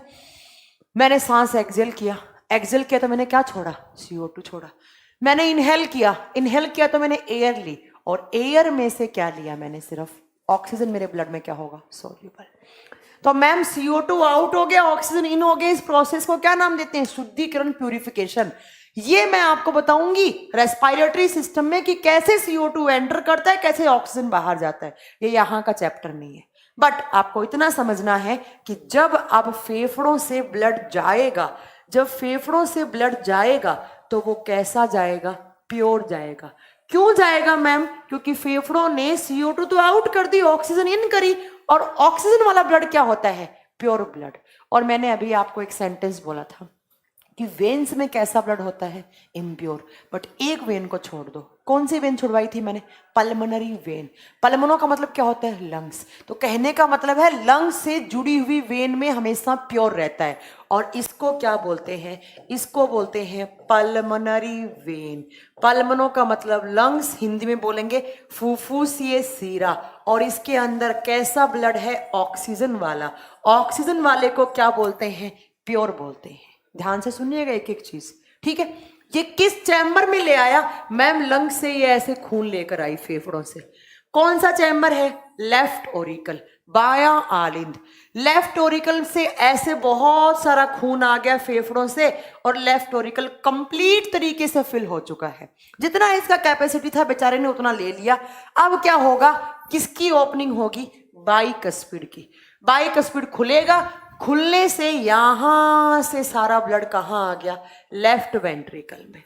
मैंने सांस एक्सेल किया तो मैंने क्या छोड़ा, CO2 छोड़ा। मैंने इनहेल किया तो मैंने एयर ली, और एयर में से क्या लिया मैंने, सिर्फ ऑक्सीजन। मेरे ब्लड में क्या होगा, सोल्यूबल। तो मैम CO2 आउट हो गया, ऑक्सीजन इन हो गया, इस प्रोसेस को क्या नाम देते हैं, शुद्धिकरण, प्यूरिफिकेशन। ये मैं आपको बताऊंगी रेस्पिरेटरी सिस्टम में कि कैसे CO2 एंटर करता है, कैसे ऑक्सीजन बाहर जाता है। ये यहाँ का चैप्टर नहीं है, बट आपको इतना समझना है कि जब अब फेफड़ों से ब्लड जाएगा, जब फेफड़ों से ब्लड जाएगा तो वो कैसा जाएगा? प्योर जाएगा। क्यों जाएगा मैम? क्योंकि फेफड़ों ने CO2 तो आउट कर दी, ऑक्सीजन इन करी, और ऑक्सीजन वाला ब्लड क्या होता है? Pure blood. और मैंने अभी आपको एक सेंटेंस बोला था कि वेन्स में कैसा ब्लड होता है? इम्प्योर। बट एक वेन को छोड़ दो। कौन सी वेन छुड़वाई थी मैंने? Pulmonary vein. पल्मोनो का मतलब क्या होता है? लंग्स। तो कहने का मतलब है लंग्स से जुड़ी हुई वेन में हमेशा प्योर रहता है, और इसको क्या बोलते हैं? इसको बोलते हैं पल्मोनरी वेन। पल्मोनो का मतलब लंग्स, हिंदी में बोलेंगे फुफ्फुसीय सीरा, और इसके अंदर कैसा ब्लड है? ऑक्सीजन वाला। ऑक्सीजन वाले को क्या बोलते हैं? प्योर बोलते हैं। ध्यान से सुनिएगा एक एक चीज, ठीक है? ये किस चैम्बर में ले आया? मैम लंग से ये ऐसे खून लेकर आई फेफड़ों से। कौन सा चैम्बर है? लेफ्ट ओरिकल, बाया आलिंद। लेफ्ट ओरिकल से ऐसे बहुत सारा खून आ गया फेफड़ों से, और लेफ्ट ओरिकल कंप्लीट तरीके से फिल हो चुका है। जितना इसका कैपेसिटी था बेचारे ने उतना ले लिया। अब क्या होगा? किसकी ओपनिंग होगी? बाइकस्पिड की। बाइकस्पिड खुलेगा, खुलने से यहां से सारा ब्लड कहां आ गया? लेफ्ट वेंट्रिकल में।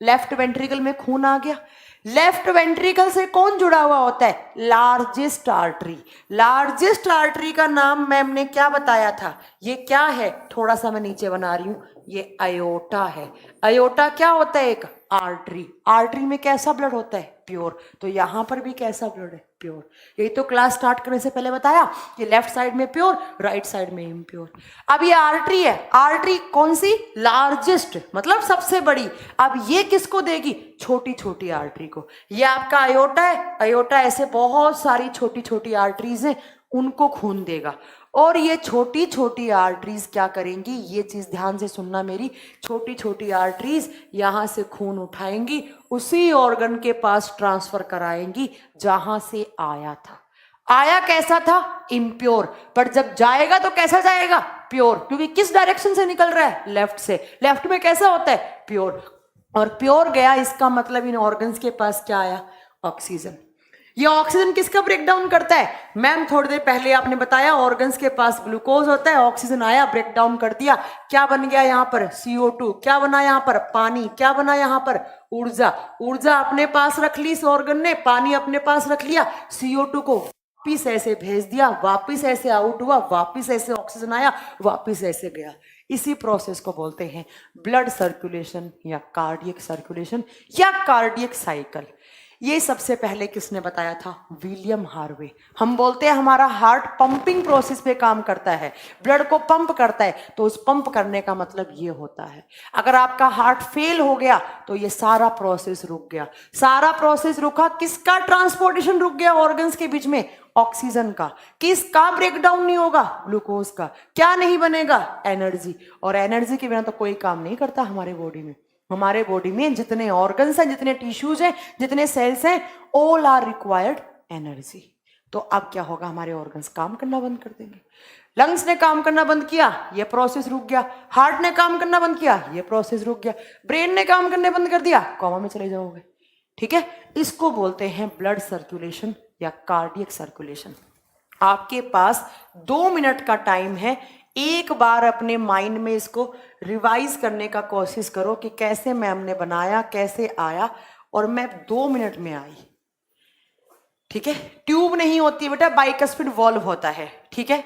लेफ्ट वेंट्रिकल में खून आ गया। लेफ्ट वेंट्रिकल से कौन जुड़ा हुआ होता है? Largest artery. लार्जेस्ट आर्टरी का नाम मैम ने क्या बताया था? ये क्या है? थोड़ा सा मैं नीचे बना रही हूं, ये अयोटा है। अयोटा क्या होता है? एक आर्टरी। आर्टरी में कैसा ब्लड होता है? प्योर। तो यहां पर भी कैसा ब्लड है? प्योर। यही तो क्लास स्टार्ट करने से पहले बताया कि लेफ्ट साइड में प्योर, राइट साइड में इम्प्योर। अब ये आर्टरी है। आर्टरी कौन सी? लार्जेस्ट, मतलब सबसे बड़ी। अब ये किसको देगी? छोटी छोटी आर्टरी को। ये आपका अयोटा है। अयोटा ऐसे बहुत सारी छोटी छोटी आर्टरीज हैं, उनको खून देगा। और ये छोटी छोटी आर्टरीज क्या करेंगी? ये चीज ध्यान से सुनना मेरी। छोटी छोटी आर्टरीज यहां से खून उठाएंगी, उसी ऑर्गन के पास ट्रांसफर कराएंगी जहां से आया था। आया कैसा था? इम्प्योर। पर जब जाएगा तो कैसा जाएगा? प्योर। क्योंकि किस डायरेक्शन से निकल रहा है? लेफ्ट से। लेफ्ट में कैसा होता है? प्योर। और प्योर गया, इसका मतलब इन ऑर्गन्स के पास क्या आया? ऑक्सीजन। ये ऑक्सीजन किसका ब्रेकडाउन करता है? मैम थोड़ी देर पहले आपने बताया ऑर्गन्स के पास ग्लूकोज होता है, ऑक्सीजन आया, ब्रेकडाउन कर दिया, क्या बन गया यहाँ पर? CO2। क्या बना यहाँ पर? पानी। क्या बना यहाँ पर? ऊर्जा। ऊर्जा अपने पास रख ली इस ऑर्गन ने, पानी अपने पास रख लिया, CO2 को वापिस ऐसे भेज दिया, वापिस ऐसे आउट हुआ, वापिस ऐसे ऑक्सीजन आया, वापिस ऐसे गया। इसी प्रोसेस को बोलते हैं ब्लड सर्कुलेशन या कार्डियक सर्कुलेशन या कार्डियक साइकिल। ये सबसे पहले किसने बताया था? William Harvey. हम बोलते हैं हमारा हार्ट पंपिंग प्रोसेस पे काम करता है, ब्लड को पंप करता है, तो उस पंप करने का मतलब ये होता है। अगर आपका हार्ट फेल हो गया तो ये सारा प्रोसेस रुक गया। सारा प्रोसेस रुका, किसका ट्रांसपोर्टेशन रुक गया ऑर्गन्स के बीच में? ऑक्सीजन का। किसका ब्रेकडाउन नहीं होगा? ग्लूकोज का। क्या नहीं बनेगा? एनर्जी। और एनर्जी के बिना तो कोई काम नहीं करता हमारे बॉडी में। हमारे बॉडी में जितने ऑर्गन्स हैं, जितने टिश्यूज हैं, जितने सेल्स हैं, ऑल आर रिक्वायर्ड एनर्जी। तो अब क्या होगा? हमारे ऑर्गन्स काम करना बंद कर देंगे। लंग्स ने काम करना बंद किया, ये प्रोसेस रुक गया। हार्ट ने काम करना बंद किया, ये प्रोसेस रुक गया। ब्रेन ने काम करने बंद कर दिया, कोमा में चले जाओगे। ठीक है? इसको बोलते हैं ब्लड सर्कुलेशन या कार्डियक सर्कुलेशन। आपके पास 2 मिनट का टाइम है। एक बार अपने माइंड में इसको रिवाइज करने का कोशिश करो कि कैसे मैम ने बनाया, कैसे आया, और मैं 2 मिनट में आई। ठीक है? ट्यूब नहीं होती है बेटा, बाइकस्पिड वॉल्व होता है। ठीक है?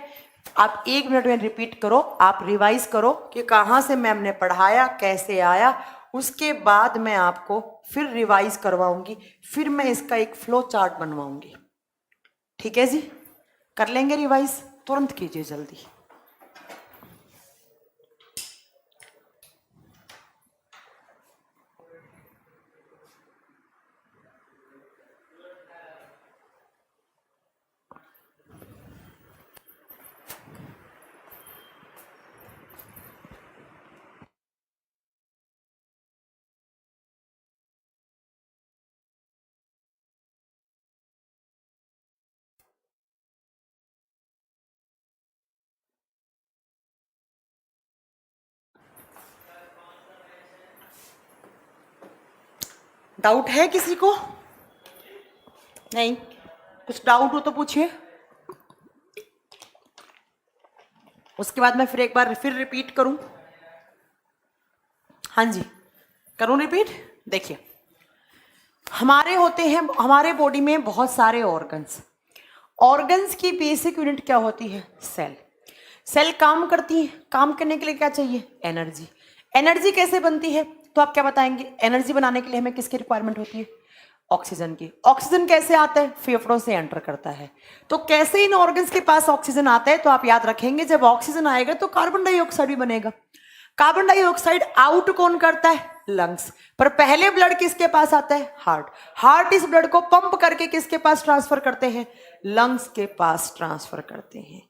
आप 1 मिनट में रिपीट करो, आप रिवाइज करो कि कहाँ से मैम ने पढ़ाया, कैसे आया। उसके बाद मैं आपको फिर रिवाइज करवाऊंगी, फिर मैं इसका एक फ्लो चार्ट बनवाऊंगी। ठीक है जी? कर लेंगे रिवाइज? तुरंत कीजिए जल्दी। डाउट है किसी को? नहीं? कुछ डाउट हो तो पूछिए। उसके बाद मैं फिर एक बार फिर रिपीट करूं? हाँ जी, करूं रिपीट? देखिए, हमारे होते हैं हमारे बॉडी में बहुत सारे ऑर्गन्स। ऑर्गन्स की बेसिक यूनिट क्या होती है? सेल। सेल काम करती है, काम करने के लिए क्या चाहिए? एनर्जी। एनर्जी कैसे बनती है? तो आप क्या बताएंगे? एनर्जी बनाने के लिए हमें किसकी रिक्वायरमेंट होती है? ऑक्सीजन की। ऑक्सीजन कैसे आता है? फेफड़ों से एंटर करता है। तो कैसे इन ऑर्गन्स के पास ऑक्सीजन आता है? तो आप याद रखेंगे, जब ऑक्सीजन आएगा तो कार्बन डाइऑक्साइड भी बनेगा। कार्बन डाइऑक्साइड आउट कौन करता है? लंग्स। पर पहले ब्लड किसके पास आता है? हार्ट। हार्ट इस ब्लड को पंप करके किसके पास ट्रांसफर करते हैं? लंग्स के पास ट्रांसफर करते हैं।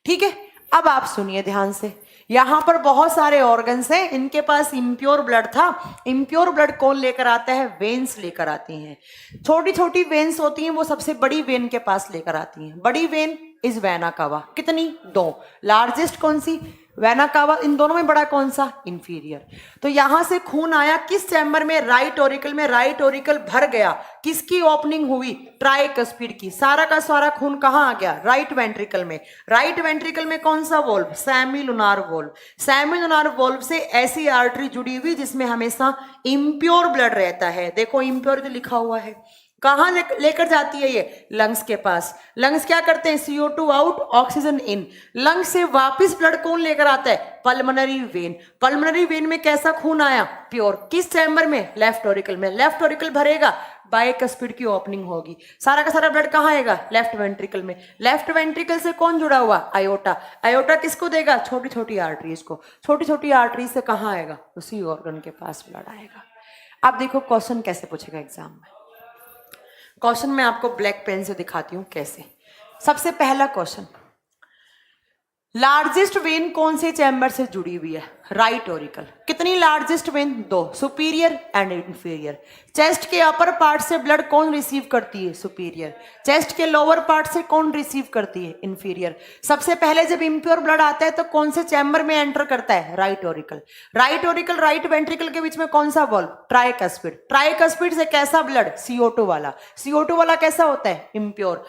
ठीक है, अब आप सुनिए ध्यान से। यहां पर बहुत सारे ऑर्गन्स हैं, इनके पास इम्प्योर ब्लड था। इम्प्योर ब्लड कौन लेकर आता है? वेन्स लेकर आती हैं। छोटी छोटी वेन्स होती हैं, वो सबसे बड़ी वेन के पास लेकर आती हैं। बड़ी वेन इज वेना कावा। कितनी? 2। लार्जेस्ट कौन सी? Vena cava. इन दोनों में बड़ा कौन सा? इंफीरियर। तो यहां से खून आया किस चैम्बर में? राइट ऑरिकल में। राइट ऑरिकल भर गया। किसकी ओपनिंग हुई? ट्राइकस्पिड की। सारा का सारा खून कहां आ गया? राइट वेंट्रिकल में। राइट वेंट्रिकल में कौन सा valve? Semilunar valve. Semilunar valve से ऐसी आर्टरी जुड़ी हुई जिसमें हमेशा इम्प्योर ब्लड रहता है। देखो इम्प्योर जो लिखा हुआ है, कहां लेकर जाती है ये? लंग्स के पास। लंग्स क्या करते हैं? CO2 out, oxygen in. Lungs से वापस ब्लड कौन लेकर आता है? Pulmonary vein. पल्मोनरी वेन में कैसा खून आया? प्योर। किस चैम्बर में? लेफ्ट ऑरिकल में। लेफ्ट ऑरिकल भरेगा, बाइकस्पिड की ओपनिंग होगी। सारा का सारा ब्लड कहां आएगा? लेफ्ट वेंट्रिकल में। लेफ्ट वेंट्रिकल से कौन जुड़ा हुआ? आयोटा। आयोटा किसको देगा? छोटी छोटी आर्टरीज को। छोटी छोटी आर्टरीज से कहां आएगा? उसी ऑर्गन के पास ब्लड आएगा। अब देखो क्वेश्चन कैसे पूछेगा एग्जाम में। क्वेश्चन मैं आपको ब्लैक पेन से दिखाती हूं कैसे। सबसे पहला क्वेश्चन, लार्जेस्ट वेन कौन से चैम्बर से जुड़ी हुई है? Right auricle. कितनी largest vein? 2। Superior and inferior. Chest के अपर पार्ट से ब्लड कौन रिसीव करती है? सुपीरियर। चेस्ट के लोअर पार्ट से कौन रिसीव करती है? इंफीरियर। सबसे पहले जब इम्प्योर ब्लड आता है तो कौन से चैम्बर में एंटर करता है? Right auricle. Right auricle right ventricle के बीच में कौन सा वॉल्व? ट्राइकस्पिड। ट्राइकस्पिड से कैसा ब्लड? CO2 वाला। CO2 वाला कैसा होता है? इम्प्योर।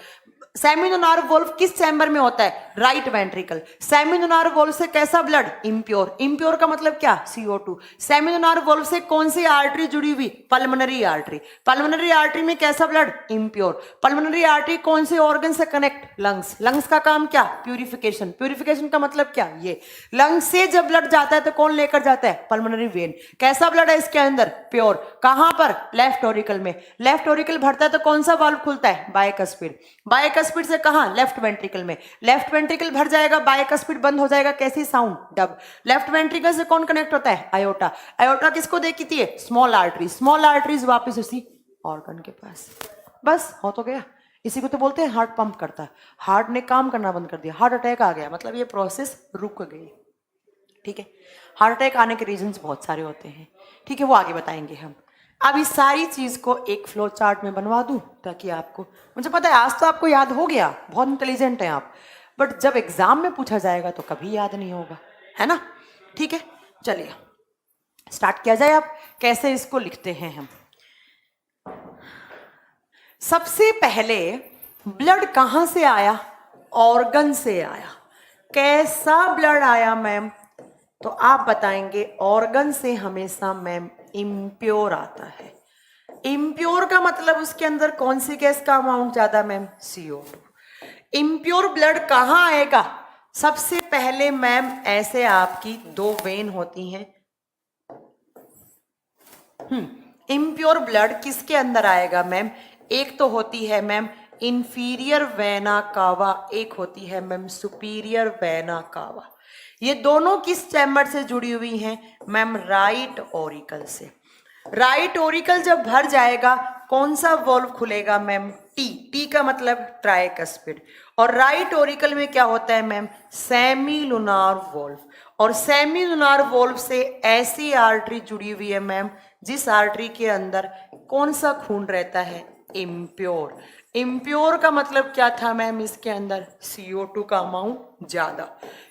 सेमिलुनार वोल्व किस चैम्बर में होता है? Right ventricle. सेमिलुनार वोल्व से कैसा ब्लड? इम्प्योर। इम्प्योर का मतलब क्या? CO2। सेमिलुनार वोल्व से कौन सी आर्टरी जुड़ी हुई? Pulmonary artery. पल्मोनरी आर्टरी में कैसा ब्लड? इम्प्योर। पल्मोनरी आर्टरी कौन से ऑर्गन से कनेक्ट? लंग्स। लंग्स का काम क्या? प्यूरिफिकेशन। प्यूरिफिकेशन का मतलब क्या? ये लंग्स से जब ब्लड जाता है तो कौन लेकर जाता है? Pulmonary vein. कैसा ब्लड है इसके अंदर? प्योर। कहां पर? लेफ्ट ऑरिकल में। लेफ्ट ऑरिकल भरता है तो कौन सा वाल्व खुलता है? बाइकस्पिड। बाइकस्पिड से कहां? लेफ्ट वेंट्रिकल में। लेफ्ट वेंट्रिकल भर जाएगा, बाइकस्पिड बंद हो जाएगा। कैसी साउंड? डब। लेफ्ट वेंट्रिकल से कौन कनेक्ट होता है? आयोटा। आयोटा किसको देखती है? Small artery. स्मॉल आर्टरीज वापस उसी ऑर्गन के पास। बस हो तो गया। इसी को तो बोलते हैं हार्ट पंप करता है। हार्ट ने काम करना बंद कर दिया, हार्ट अटैक आ गया, मतलब ये प्रोसेस रुक गई। ठीक है, हार्ट अटैक आने के रीजंस बहुत सारे होते हैं। ठीक है, वो आगे बताएंगे हम। अब इस सारी चीज को एक फ्लो चार्ट में बनवा दूं ताकि आपको, मुझे पता है आज तो आपको याद हो गया, बहुत इंटेलिजेंट हैं आप, बट जब एग्जाम में पूछा जाएगा तो कभी याद नहीं होगा, है ना? ठीक है, चलिए स्टार्ट किया जाए। अब कैसे इसको लिखते हैं हम। सबसे पहले ब्लड कहां से आया? ऑर्गन से आया। कैसा ब्लड आया मैम? तो आप बताएंगे ऑर्गन से हमेशा मैम इम्प्योर आता है। इम्प्योर का मतलब उसके अंदर कौन सी गैस का अमाउंट ज्यादा मैम? CO2। इम्प्योर ब्लड कहां आएगा? सबसे पहले मैम ऐसे आपकी 2 वेन होती हैं। इम्प्योर ब्लड किसके अंदर आएगा मैम? एक तो होती है मैम इंफीरियर वेना कावा, एक होती है मैम सुपीरियर वेना कावा। ये दोनों किस चैम्बर से जुड़ी हुई हैं मैम? राइट ऑरिकल से। राइट ऑरिकल जब भर जाएगा कौन सा वॉल्व खुलेगा मैम? टी। टी का मतलब ट्राइकस्पिड। और राइट ऑरिकल में क्या होता है मैम? Semilunar valve. और सेमिलुनार वॉल्व से ऐसी आर्टरी जुड़ी हुई है मैम जिस आर्टरी के अंदर कौन सा खून रहता है? इम्प्योर। इम्प्योर का मतलब क्या था मैम? इसके अंदर CO2 का अमाउंट ज्यादा।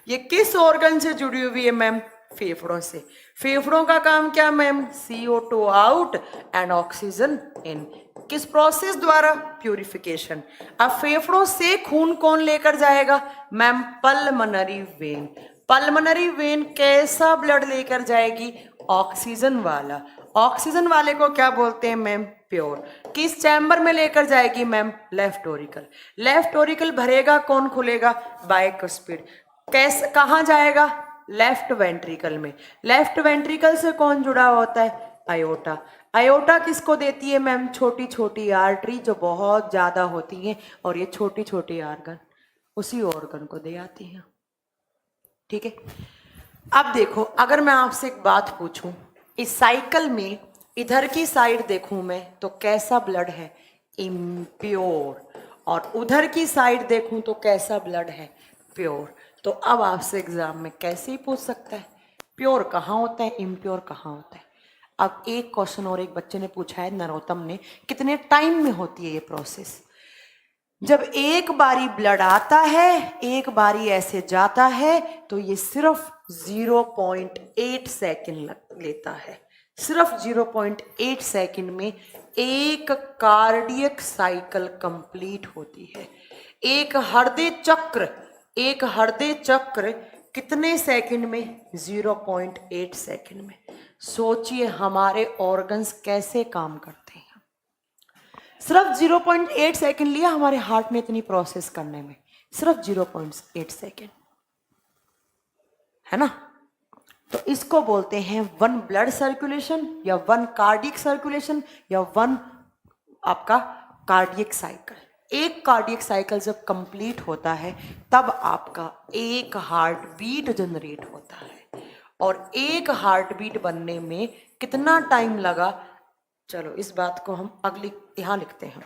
ये किस ऑर्गन से जुड़ी हुई है मैम? फेफड़ों से। फेफड़ों का काम क्या ma'am? CO2 out and oxygen in. किस प्रोसेस द्वारा? प्यूरिफिकेशन। अब फेफड़ों से खून कौन लेकर जाएगा ma'am? Pulmonary vein. Pulmonary vein कैसा ब्लड लेकर जाएगी? ऑक्सीजन वाला। ऑक्सीजन वाले को क्या बोलते हैं मैम? प्योर। किस चैम्बर में लेकर जाएगी ma'am? Left Oracle. Left Oracle भरेगा, कौन खुलेगा? बाइकुस्पिड। कैसे, कहाँ जाएगा? लेफ्ट वेंट्रिकल में। लेफ्ट वेंट्रिकल से कौन जुड़ा होता है? आयोटा। आयोटा किसको देती है मैम? छोटी छोटी आर्टरी जो बहुत ज्यादा होती हैं, और ये छोटी छोटी आर्गन उसी ऑर्गन को दे आती हैं। ठीक है, अब देखो, अगर मैं आपसे एक बात पूछूं, इस साइकिल में इधर की साइड देखूं मैं तो कैसा ब्लड है? इम्प्योर। और उधर की साइड देखूं तो कैसा ब्लड है? प्योर। तो अब आपसे एग्जाम में कैसे ही पूछ सकता है प्योर कहाँ होता है, इम्प्योर कहाँ होता है। अब एक क्वेश्चन और एक बच्चे ने पूछा है, नरोत्तम ने, कितने टाइम में होती है ये प्रोसेस? जब एक बारी ब्लड आता है, एक बारी ऐसे जाता है, तो ये सिर्फ 0.8 सेकेंड लेता है। सिर्फ 0.8 सेकेंड में एक कार्डियक साइकिल कंप्लीट होती है। एक हृदय चक्र कितने सेकंड में? 0.8 सेकंड में। सोचिए हमारे ऑर्गन्स कैसे काम करते हैं। सिर्फ 0.8 सेकंड लिया हमारे हार्ट ने इतनी प्रोसेस करने में, सिर्फ 0.8 सेकंड, है ना। तो इसको बोलते हैं वन ब्लड सर्कुलेशन, या वन कार्डियक सर्कुलेशन, या वन आपका कार्डियक साइकिल। एक कार्डियक साइकिल जब कंप्लीट होता है तब आपका एक हार्ट बीट जनरेट होता है। और एक हार्ट बीट बनने में कितना टाइम लगा? चलो इस बात को हम अगली यहां लिखते हैं।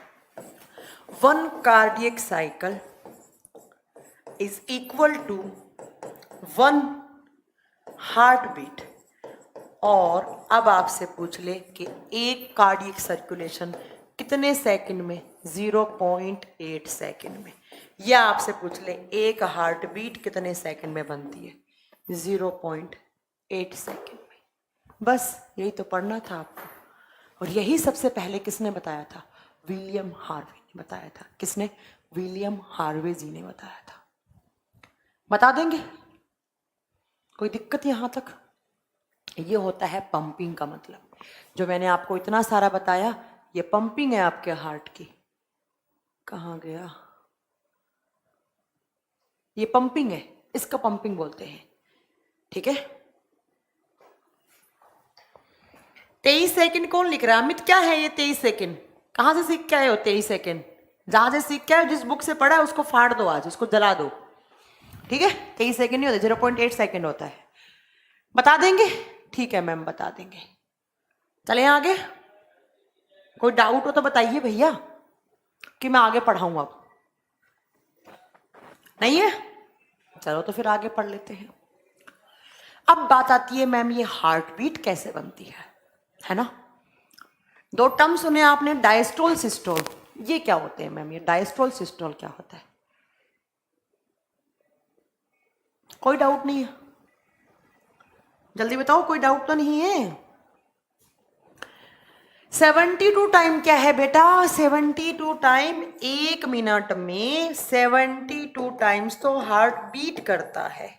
One cardiac cycle is equal to one heart beat. और अब आपसे पूछ ले कि एक कार्डियक सर्कुलेशन कितने सेकंड में? 0.8 सेकंड में। या आपसे पूछ ले एक हार्ट बीट कितने सेकंड में बनती है? 0.8 सेकंड में। बस यही तो पढ़ना था आपको। और यही सबसे पहले किसने बताया था? विलियम हार्वे ने बताया था। किसने? विलियम हार्वे जी ने बताया था। बता देंगे? कोई दिक्कत यहां तक? ये होता है पंपिंग का मतलब। जो मैंने आपको इतना सारा बताया, ये पंपिंग है आपके हार्ट की। कहाँ गया? ये पंपिंग है, इसका पंपिंग बोलते हैं। ठीक है, 23 सेकंड कौन लिख रहा है? अमित, क्या है ये 23 सेकंड? कहाँ से सीख के आए हो 23 सेकंड? जहां से सीख के आए, जिस बुक से पढ़ा है उसको फाड़ दो, आज उसको जला दो। ठीक है, 23 सेकंड नहीं होता, 0.8 सेकंड होता है। बता देंगे? ठीक है मैम, बता देंगे। चले आगे। कोई डाउट हो तो बताइए भैया, कि मैं आगे पढ़ाऊं। अब नहीं है? चलो तो फिर आगे पढ़ लेते हैं। अब बात आती है मैम ये हार्ट बीट कैसे बनती है ना। दो टर्म सुने आपने, डायस्टोल सिस्टोल। ये क्या होते हैं मैम? ये डायस्टोल सिस्टोल क्या होता है? कोई डाउट नहीं है? जल्दी बताओ, कोई डाउट तो नहीं है? 72 टाइम क्या है बेटा? 72 टाइम, एक मिनट में 72 टाइम्स तो हार्ट बीट करता है,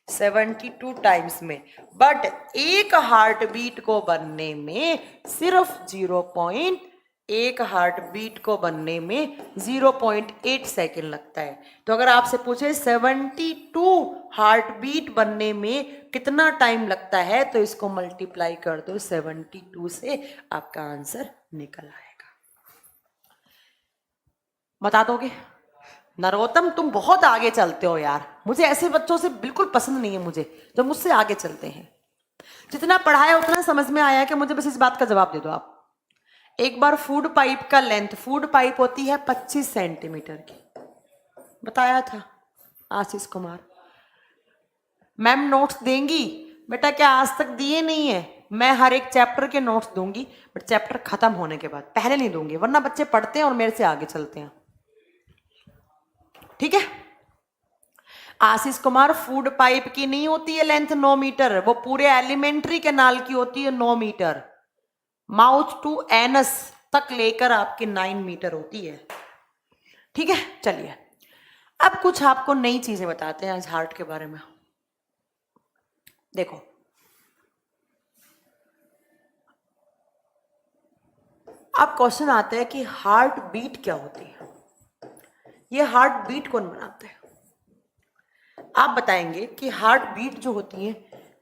72 टाइम्स में। बट एक हार्ट बीट को बनने में सिर्फ 0.8 सेकेंड लगता है। तो अगर आपसे पूछे 72 हार्ट बीट बनने में कितना टाइम लगता है, तो इसको मल्टीप्लाई कर दो 72 से, आपका आंसर निकल आएगा। बता दोगे? नरोत्तम, तुम बहुत आगे चलते हो यार। मुझे ऐसे बच्चों से बिल्कुल पसंद नहीं है, मुझे जो मुझसे आगे चलते हैं। जितना पढ़ाया उतना समझ में आया कि मुझे बस इस बात का जवाब दे दो आप। एक बार फूड पाइप का लेंथ, फूड पाइप होती है 25 सेंटीमीटर की, बताया था आशीष कुमार। मैम नोट्स देंगी बेटा? क्या आज तक दिए नहीं है? मैं हर एक चैप्टर के नोट्स दूंगी, बट चैप्टर खत्म होने के बाद, पहले नहीं दूंगी, वरना बच्चे पढ़ते हैं और मेरे से आगे चलते हैं। ठीक है आशीष कुमार, फूड पाइप की नहीं होती है लेंथ 9 मीटर, वो पूरे एलिमेंट्री कैनाल की होती है 9 मीटर। माउथ टू एनस तक लेकर आपकी 9 मीटर होती है। ठीक है, चलिए अब कुछ आपको नई चीजें बताते हैं आज हार्ट के बारे में। देखो, अब क्वेश्चन आता है कि हार्ट बीट क्या होती है। ये हार्ट बीट कौन बनाता है? आप बताएंगे कि हार्ट बीट जो होती है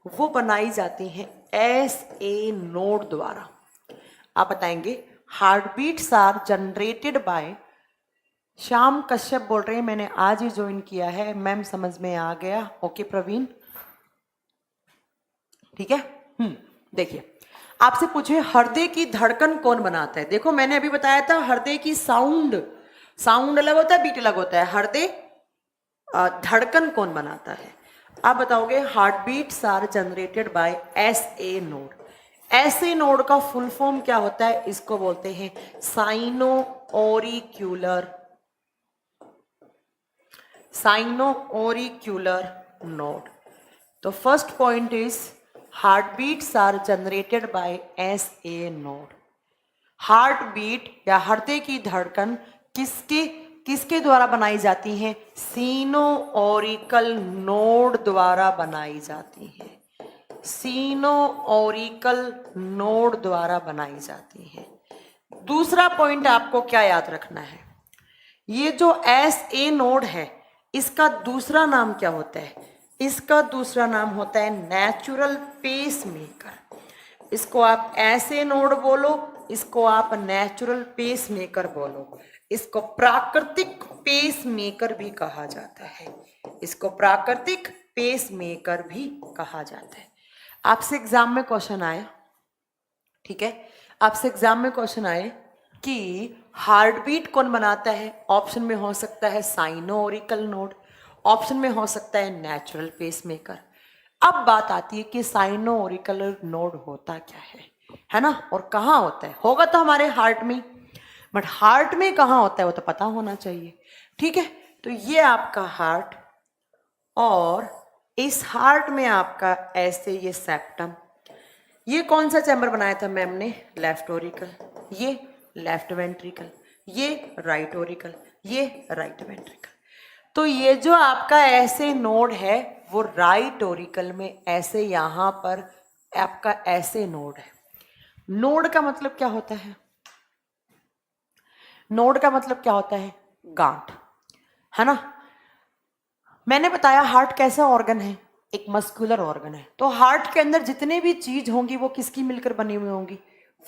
वो बनाई जाती हैं SA नोड द्वारा। आप बताएंगे heart beats are generated by, Shyam Kashyap बोल रहे हैं मैंने आज ही ज्वाइन किया है मैम, समझ में आ गया। ओके प्रवीण, ठीक है। देखिए, आपसे पूछे हृदय की धड़कन कौन बनाता है। देखो मैंने अभी बताया था हृदय की साउंड अलग होता है, बीट अलग होता है। हृदय धड़कन कौन बनाता है? आप बताओगे heart beats are generated by SA node. SA node का फुल फॉर्म क्या होता है? इसको बोलते हैं साइनो ओरिक्यूलर नोड। तो first point is heart beats are generated by SA node. Heart beat या हृदय की धड़कन किसके द्वारा बनाई जाती है? सीनो-ओरिकल नोड द्वारा बनाई जाती है। सीनो-ओरिकल नोड द्वारा बनाई जाती है। दूसरा पॉइंट आपको क्या याद रखना है, ये जो SA नोड है इसका दूसरा नाम क्या होता है? इसका दूसरा नाम होता है नेचुरल पेसमेकर। इसको आप SA नोड बोलो, इसको आप नेचुरल पेसमेकर बोलो। इसको प्राकृतिक पेसमेकर भी कहा जाता है। इसको प्राकृतिक पेसमेकर भी कहा जाता है। आपसे एग्जाम में क्वेश्चन आया, ठीक है, आपसे एग्जाम में क्वेश्चन आए कि हार्ट बीट कौन बनाता है? ऑप्शन में हो सकता है साइनो-ओरिकल नोड, ऑप्शन में हो सकता है नेचुरल पेसमेकर। अब बात आती है कि साइनो-ओरिकल नोड होता क्या है ना, और कहाँ होता है? होगा तो हमारे हार्ट में, बट हार्ट में कहाँ होता है वो तो पता होना चाहिए, ठीक है। तो ये आपका हार्ट, और इस हार्ट में आपका ऐसे ये सेप्टम, ये कौन सा चैम्बर बनाया था मैम ने? लेफ्ट ओरिकल, ये लेफ्ट वेंट्रिकल, ये राइट ओरिकल, ये राइट वेंट्रिकल। तो ये जो आपका ऐसे नोड है वो राइट ओरिकल में ऐसे यहां पर आपका ऐसे नोड है। नोड का मतलब क्या होता है? नोड का मतलब क्या होता है? गांठ, है ना। मैंने बताया हार्ट कैसा ऑर्गन है? एक मस्कुलर ऑर्गन है। तो हार्ट के अंदर जितने भी चीज होंगी वो किसकी मिलकर बनी हुई होंगी?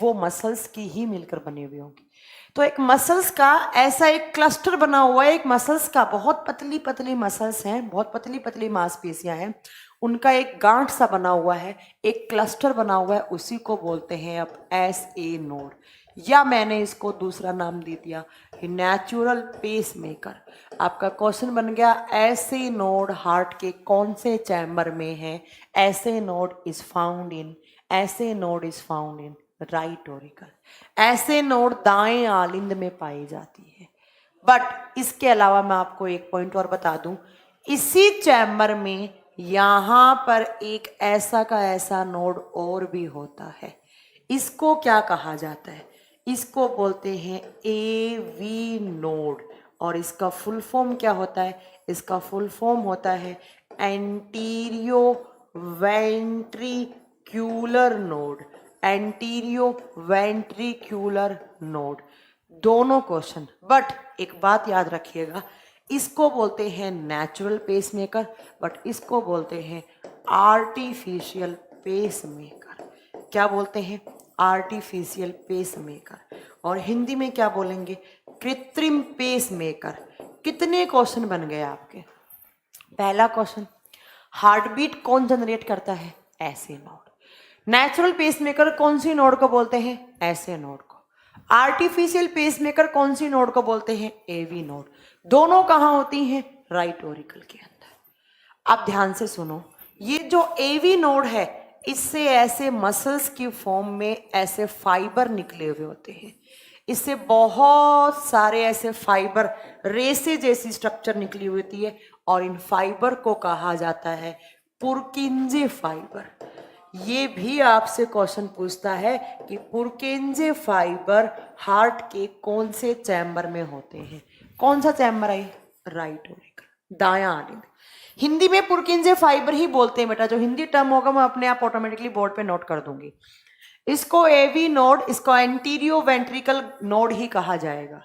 वो मसल्स की ही मिलकर बनी हुई होंगी। तो एक मसल्स का ऐसा एक क्लस्टर बना हुआ है। एक मसल्स का बहुत पतली पतली मसल्स हैं, बहुत पतली पतली मांसपेशियां हैं, उनका एक गांठ सा बना हुआ है, एक क्लस्टर बना हुआ है, उसी को बोलते हैं अब SA नोड, या मैंने इसको दूसरा नाम दे दिया नेचुरल पेसमेकर। आपका क्वेश्चन बन गया ऐसे नोड हार्ट के कौन से चैम्बर में है? ऐसे node is found in right Oracle. ऐसे नोड दाएं आलिंद में पाई जाती है। बट इसके अलावा मैं आपको एक पॉइंट और बता दूं, इसी चैम्बर में यहां पर एक ऐसा का ऐसा नोड और भी होता है। इसको क्या कहा जाता है? इसको बोलते हैं AV नोड, और इसका फुल फॉर्म क्या होता है? इसका फुल फॉर्म होता है एंटीरियो वेंट्रिक्यूलर नोड। एंटीरियो वेंट्रिक्यूलर नोड, दोनों क्वेश्चन। बट एक बात याद रखिएगा, इसको बोलते हैं नेचुरल पेसमेकर, बट इसको बोलते हैं आर्टिफिशियल पेसमेकर। क्या बोलते हैं? Artificial pacemaker. और हिंदी में क्या बोलेंगे? कृत्रिम पेसमेकर। कितने क्वेश्चन बन गए आपके? पहला क्वेश्चन, हार्ट बीट कौन जनरेट करता है? ऐसे नोड। नेचुरल पेसमेकर कौन सी नोड को बोलते हैं? ऐसे नोड को। आर्टिफिशियल पेसमेकर कौन सी नोड को बोलते हैं? AV node. दोनों कहां होती हैं? राइट ओरिकल के अंदर। अब ध्यान से सुनो, ये जो AV नोड है इससे ऐसे मसल्स की फॉर्म में ऐसे फाइबर निकले हुए होते हैं। इससे बहुत सारे ऐसे फाइबर, रेसे जैसी स्ट्रक्चर निकली हुई होती है, और इन फाइबर को कहा जाता है पुरकिंजे फाइबर। ये भी आपसे क्वेश्चन पूछता है कि पुरकिंजे फाइबर हार्ट के कौन से चैम्बर में होते हैं? कौन सा चैम्बर है? राइट ओरिकल, दायां आलिंद। हिंदी में पुरकिंजे फाइबर ही बोलते हैं बेटा, जो हिंदी टर्म होगा मैं अपने आप ऑटोमेटिकली बोर्ड पे नोट कर दूंगी। इसको एवी नोड, इसको एंटीरियो वेंट्रिकल नोड ही कहा जाएगा,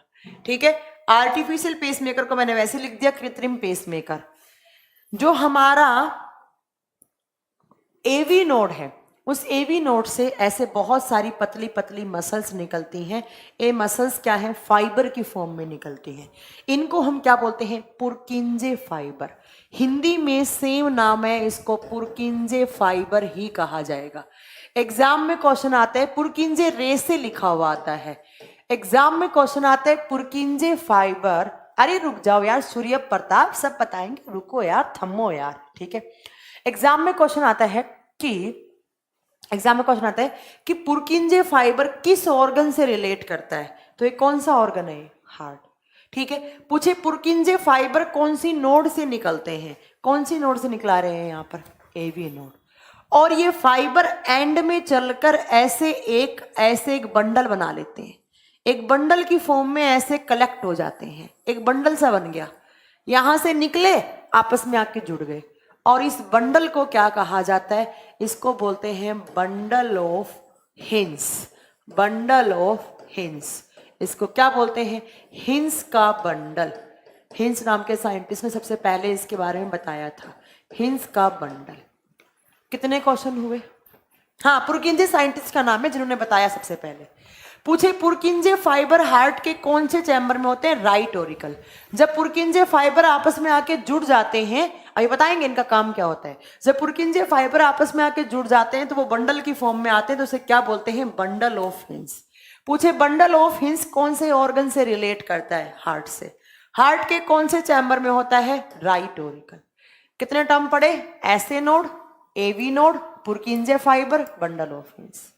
ठीक है। आर्टिफिशियल पेसमेकर को मैंने वैसे लिख दिया कृत्रिम पेसमेकर। जो हमारा एवी नोड है, उस एवी नोड से ऐसे बहुत सारी पतली पतली मसल्स निकलती हैं। ये मसल्स क्या है, फाइबर की फॉर्म में निकलती हैं। इनको हम क्या बोलते हैं, पुरकिंजे फाइबर। हिंदी में सेम नाम है, इसको पुरकिंजे फाइबर ही कहा जाएगा। एग्जाम में क्वेश्चन आता है, पुरकिंजे रे से लिखा हुआ आता है। एग्जाम में क्वेश्चन आता है पुरकिंजे फाइबर। अरे रुक जाओ यार, सूर्य प्रताप सब बताएंगे, रुको यार, थम्मो यार, ठीक है। एग्जाम में क्वेश्चन आता है कि पुरकिंजे फाइबर किस ऑर्गन से रिलेट करता है, तो ये कौन सा ऑर्गन है, हार्ट, ठीक है। पूछे पुरकिंजे फाइबर कौन सी नोड से निकलते हैं, कौन सी नोड से निकला रहे हैं यहाँ पर, एवी नोड। और ये फाइबर एंड में चलकर ऐसे एक बंडल बना लेते हैं, एक बंडल की फॉर्म में ऐसे कलेक्ट हो जाते हैं, एक बंडल सा बन गया, यहां से निकले आपस में आके जुड़ गए। और इस बंडल को क्या कहा जाता है, इसको बोलते हैं bundle of hints. Bundle of hints, इसको क्या बोलते हैं, हिंस का बंडल। हिंस नाम के साइंटिस्ट ने सबसे पहले इसके बारे में बताया था, हिंस का बंडल। कितने क्वेश्चन हुए, हाँ, पुरकिंजे साइंटिस्ट का नाम है जिन्होंने बताया सबसे पहले। पूछे पुरकिंजे फाइबर हार्ट के कौन से चैम्बर में होते हैं, राइट ऑरिकल। जब पुरकिंजे फाइबर आपस में आके जुड़ जाते हैं, अभी बताएंगे इनका काम क्या होता है। जब पुरकिंजे फाइबर आपस में आके जुड़ जाते हैं तो वो बंडल की फॉर्म में आते हैं, तो उसे क्या बोलते हैं, बंडल ऑफ हिंस। पूछे बंडल ऑफ हिंस कौन से ऑर्गन से रिलेट करता है, हार्ट से। हार्ट के कौन से चैम्बर में होता है, राइट ऑरिकल। कितने टर्म पढ़े, ऐसे node, AV node, Purkinje fibre, bundle of His,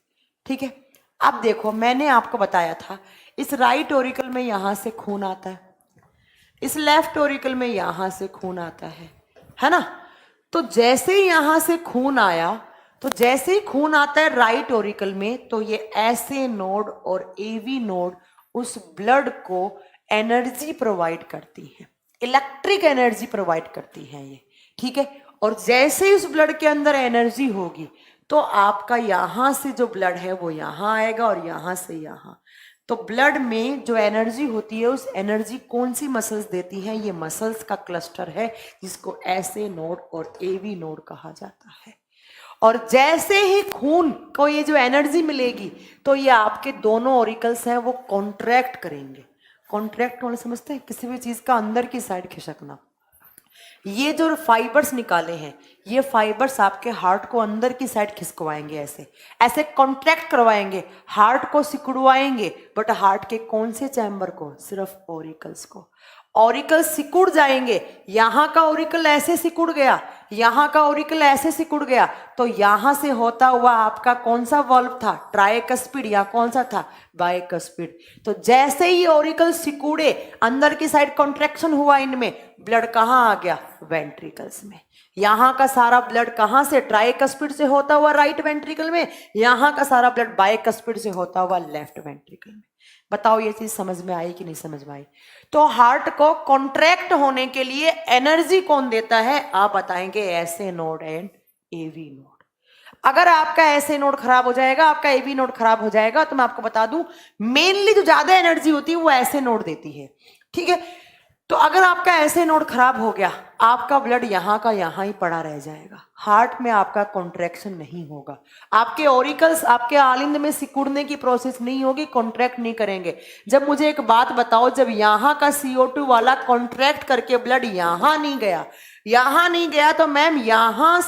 ठीक है। अब देखो, मैंने आपको बताया था इस राइट ऑरिकल में यहां से खून आता है, इस लेफ्ट ऑरिकल में यहां से खून आता है ना। तो जैसे ही यहां से खून आया, तो जैसे ही खून आता है राइट ऑरिकल में, तो ये ऐसे नोड और एवी नोड उस ब्लड को एनर्जी प्रोवाइड करती है, इलेक्ट्रिक एनर्जी प्रोवाइड करती है ये, ठीक है। और जैसे ही उस ब्लड के अंदर एनर्जी होगी, तो आपका यहां से जो ब्लड है वो यहां आएगा और यहां से यहां। तो ब्लड में जो एनर्जी होती है, उस एनर्जी कौन सी मसल्स देती हैं, ये मसल्स का क्लस्टर है जिसको ऐसे नोड और एवी नोड कहा जाता है। और जैसे ही खून को ये जो एनर्जी मिलेगी, तो ये आपके दोनों ऑरिकल्स हैं वो कॉन्ट्रैक्ट करेंगे। कॉन्ट्रैक्ट होने समझते हैं, किसी भी चीज का अंदर की साइड खिसकना। ये जो फाइबर्स निकाले हैं, ये फाइबर्स आपके हार्ट को अंदर की साइड खिसकवाएंगे, ऐसे ऐसे कॉन्ट्रैक्ट करवाएंगे, हार्ट को सिकुड़वाएंगे। बट हार्ट के कौन से चैम्बर को, सिर्फ ऑरिकल्स को। ऑरिकल सिकुड़ जाएंगे, यहां का ऑरिकल ऐसे सिकुड़ गया, यहां का ऑरिकल ऐसे सिकुड़ गया, तो यहां से होता हुआ आपका कौन सा वाल्व था, ट्राइकस्पिड, या कौन सा था, बाइकस्पिड। तो जैसे ही ऑरिकल सिकुड़े, अंदर की साइड कॉन्ट्रैक्शन हुआ इनमें, ब्लड कहाँ आ गया, वेंट्रिकल्स में। यहां का सारा ब्लड कहां से, ट्राइकस्पिड से होता हुआ राइट वेंट्रिकल में, यहां का सारा ब्लड बाइकस्पिड से होता हुआ लेफ्ट वेंट्रिकल में। बताओ ये चीज समझ में आई कि नहीं समझ में आई। तो हार्ट को कॉन्ट्रैक्ट होने के लिए एनर्जी कौन देता है, आप बताएंगे ऐसे नोड एंड एवी नोड। अगर आपका ऐसे नोड खराब हो जाएगा, आपका एवी नोड खराब हो जाएगा, तो मैं आपको बता दूं मेनली जो ज्यादा एनर्जी होती है वो ऐसे नोड देती है, ठीक है। तो अगर आपका ऐसे नोड खराब हो गया, आपका ब्लड यहां का यहां ही पड़ा रह जाएगा, हार्ट में आपका कॉन्ट्रैक्शन नहीं होगा, आपके ऑरिकल्स आपके आलिंद में सिकुड़ने की प्रोसेस नहीं होगी, कॉन्ट्रैक्ट नहीं करेंगे। जब मुझे एक बात बताओ, जब यहां का CO2 वाला कॉन्ट्रैक्ट करके ब्लड यहां नहीं गया, तो मैम यहां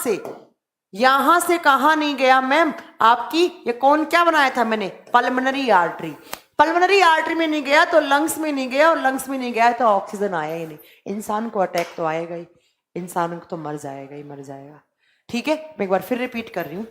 से कहां नहीं गया मैम, आपकी ये कौन क्या बनाया था मैंने, पल्मोनरी आर्टरी। पल्मोनरी आर्टरी में नहीं गया तो लंग्स में नहीं गया, और लंग्स में नहीं गया तो ऑक्सीजन आया ही नहीं। इंसान को अटैक तो आएगा ही, इंसान तो मर जाएगा, ठीक है। मैं एक बार फिर रिपीट कर रही हूं,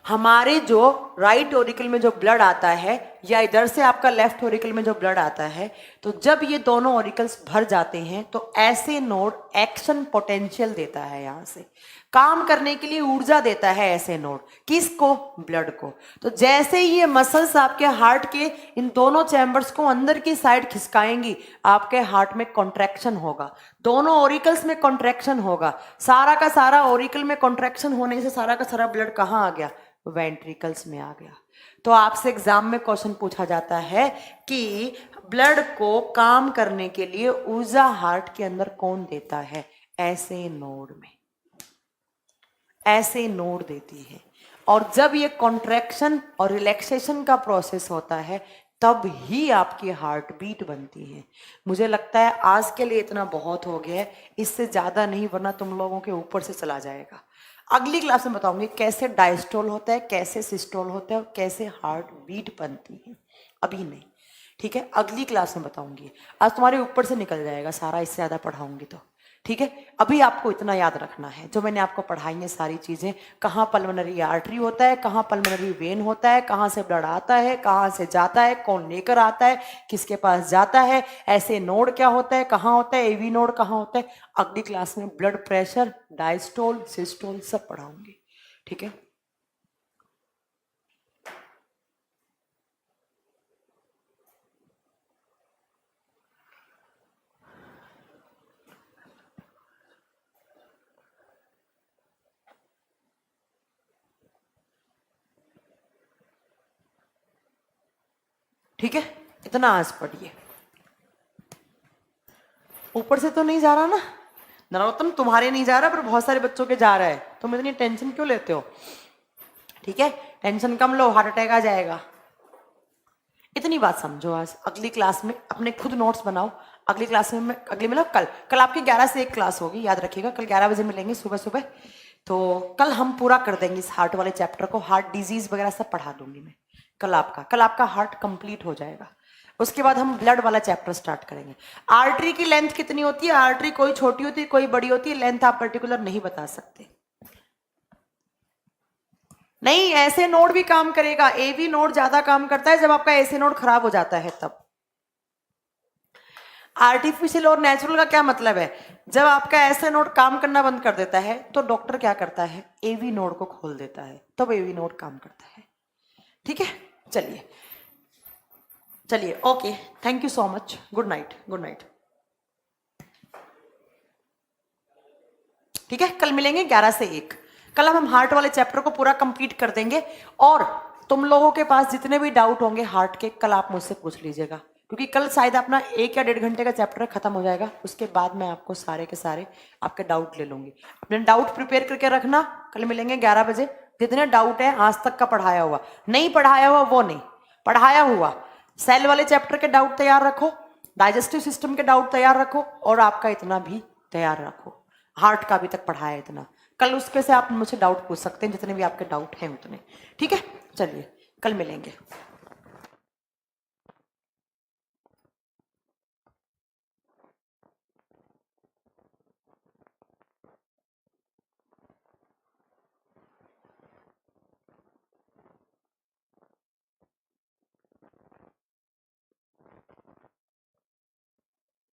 हमारे जो राइट ऑरिकल में जो ब्लड आता है, या इधर से आपका लेफ्ट ऑरिकल में जो ब्लड आता है, तो जब ये दोनों ऑरिकल्स भर जाते हैं, तो ऐसे नोड एक्शन पोटेंशियल देता है, यहां से काम करने के लिए ऊर्जा देता है ऐसे नोड, किसको? ब्लड को। तो जैसे ही ये मसल्स आपके हार्ट के इन दोनों चैम्बर्स को अंदर की साइड खिसकाएंगी, आपके हार्ट में कॉन्ट्रैक्शन होगा, दोनों ओरिकल्स में कॉन्ट्रैक्शन होगा। सारा का सारा ओरिकल में कॉन्ट्रैक्शन होने से सारा का सारा ब्लड कहाँ आ गया? वेंट्रिकल्स में आ गया। तो आपसे एग्जाम में क्वेश्चन पूछा जाता है कि ब्लड को काम करने के लिए ऊर्जा हार्ट के अंदर कौन देता है? ऐसे नोड में, ऐसे नोड देती है। और जब ये कॉन्ट्रैक्शन और रिलैक्सेशन का प्रोसेस होता है तब ही आपकी हार्ट बीट बनती है। मुझे लगता है आज के लिए इतना बहुत हो गया है, इससे ज्यादा नहीं, वरना तुम लोगों के ऊपर से चला जाएगा। अगली क्लास में बताऊंगी कैसे डायस्टोल होता है, कैसे सिस्टोल होता है और कैसे हार्ट बीट बनती है। अभी नहीं, ठीक है, अगली क्लास में बताऊंगी। आज तुम्हारे ऊपर से निकल जाएगा सारा, इससे ज्यादा पढ़ाऊंगी तो, ठीक है। अभी आपको इतना याद रखना है जो मैंने आपको पढ़ाई है सारी चीजें, कहाँ पल्मोनरी आर्टरी होता है, कहाँ पल्मोनरी वेन होता है, कहाँ से ब्लड आता है, कहाँ से जाता है, कौन लेकर आता है, किसके पास जाता है, ऐसे नोड क्या होता है, कहाँ होता है, एवी नोड कहाँ होता है। अगली क्लास में ब्लड प्रेशर, डायस्टोल, सिस्टोल सब पढ़ाऊंगी, ठीक है। ठीक है, इतना आज पढ़िए। ऊपर से तो नहीं जा रहा ना नरोत्तम, तुम्हारे नहीं जा रहा पर बहुत सारे बच्चों के जा रहा है, तुम इतनी टेंशन क्यों लेते हो? ठीक है, टेंशन कम लो, हार्ट अटैक आ जाएगा। इतनी बात समझो आज। अगली क्लास में अपने खुद नोट्स बनाओ। अगली क्लास में अगली मतलब कल आपकी 11 से 1 क्लास होगी, याद रखिएगा। कल 11 बजे मिलेंगे सुबह सुबह। तो कल हम पूरा कर देंगे इस हार्ट वाले चैप्टर को, हार्ट डिजीज वगैरह सब पढ़ा दूंगी मैं। कल आपका हार्ट कंप्लीट हो जाएगा। उसके बाद हम ब्लड वाला चैप्टर स्टार्ट करेंगे। आर्टरी की लेंथ कितनी होती है? आर्टरी कोई छोटी होती है कोई बड़ी होती है, लेंथ आप पर्टिकुलर नहीं बता सकते। नहीं, ऐसे नोड भी काम करेगा, एवी नोड ज्यादा काम करता है जब आपका ऐसे नोड खराब हो जाता है तब। आर्टिफिशियल और नेचुरल का क्या मतलब है? जब आपका ऐसे नोड काम करना बंद कर देता है तो डॉक्टर क्या करता है? एवी नोड को खोल देता है, तब एवी नोड काम करता है। ठीक है, चलिए चलिए, okay, thank you so much, good night, good night. ठीक है, कल मिलेंगे 11 से 1। कल हम हार्ट वाले चैप्टर को पूरा कंप्लीट कर देंगे। और तुम लोगों के पास जितने भी डाउट होंगे हार्ट के, कल आप मुझसे पूछ लीजिएगा, क्योंकि कल शायद अपना 1 या 1.5 घंटे का चैप्टर खत्म हो जाएगा। उसके बाद मैं आपको सारे के सारे आपके डाउट ले लूंगी। अपने डाउट प्रिपेयर करके रखना। कल मिलेंगे 11 बजे। जितने डाउट है आज तक का पढ़ाया हुआ, नहीं पढ़ाया हुआ वो नहीं, पढ़ाया हुआ सेल वाले चैप्टर के डाउट तैयार रखो, डाइजेस्टिव सिस्टम के डाउट तैयार रखो, और आपका इतना भी तैयार रखो। हार्ट का अभी तक पढ़ाया इतना, कल उसके से आप मुझसे डाउट पूछ सकते हैं, जितने भी आपके डाउट हैं उतने। ठीक है, चलिए कल मिलेंगे।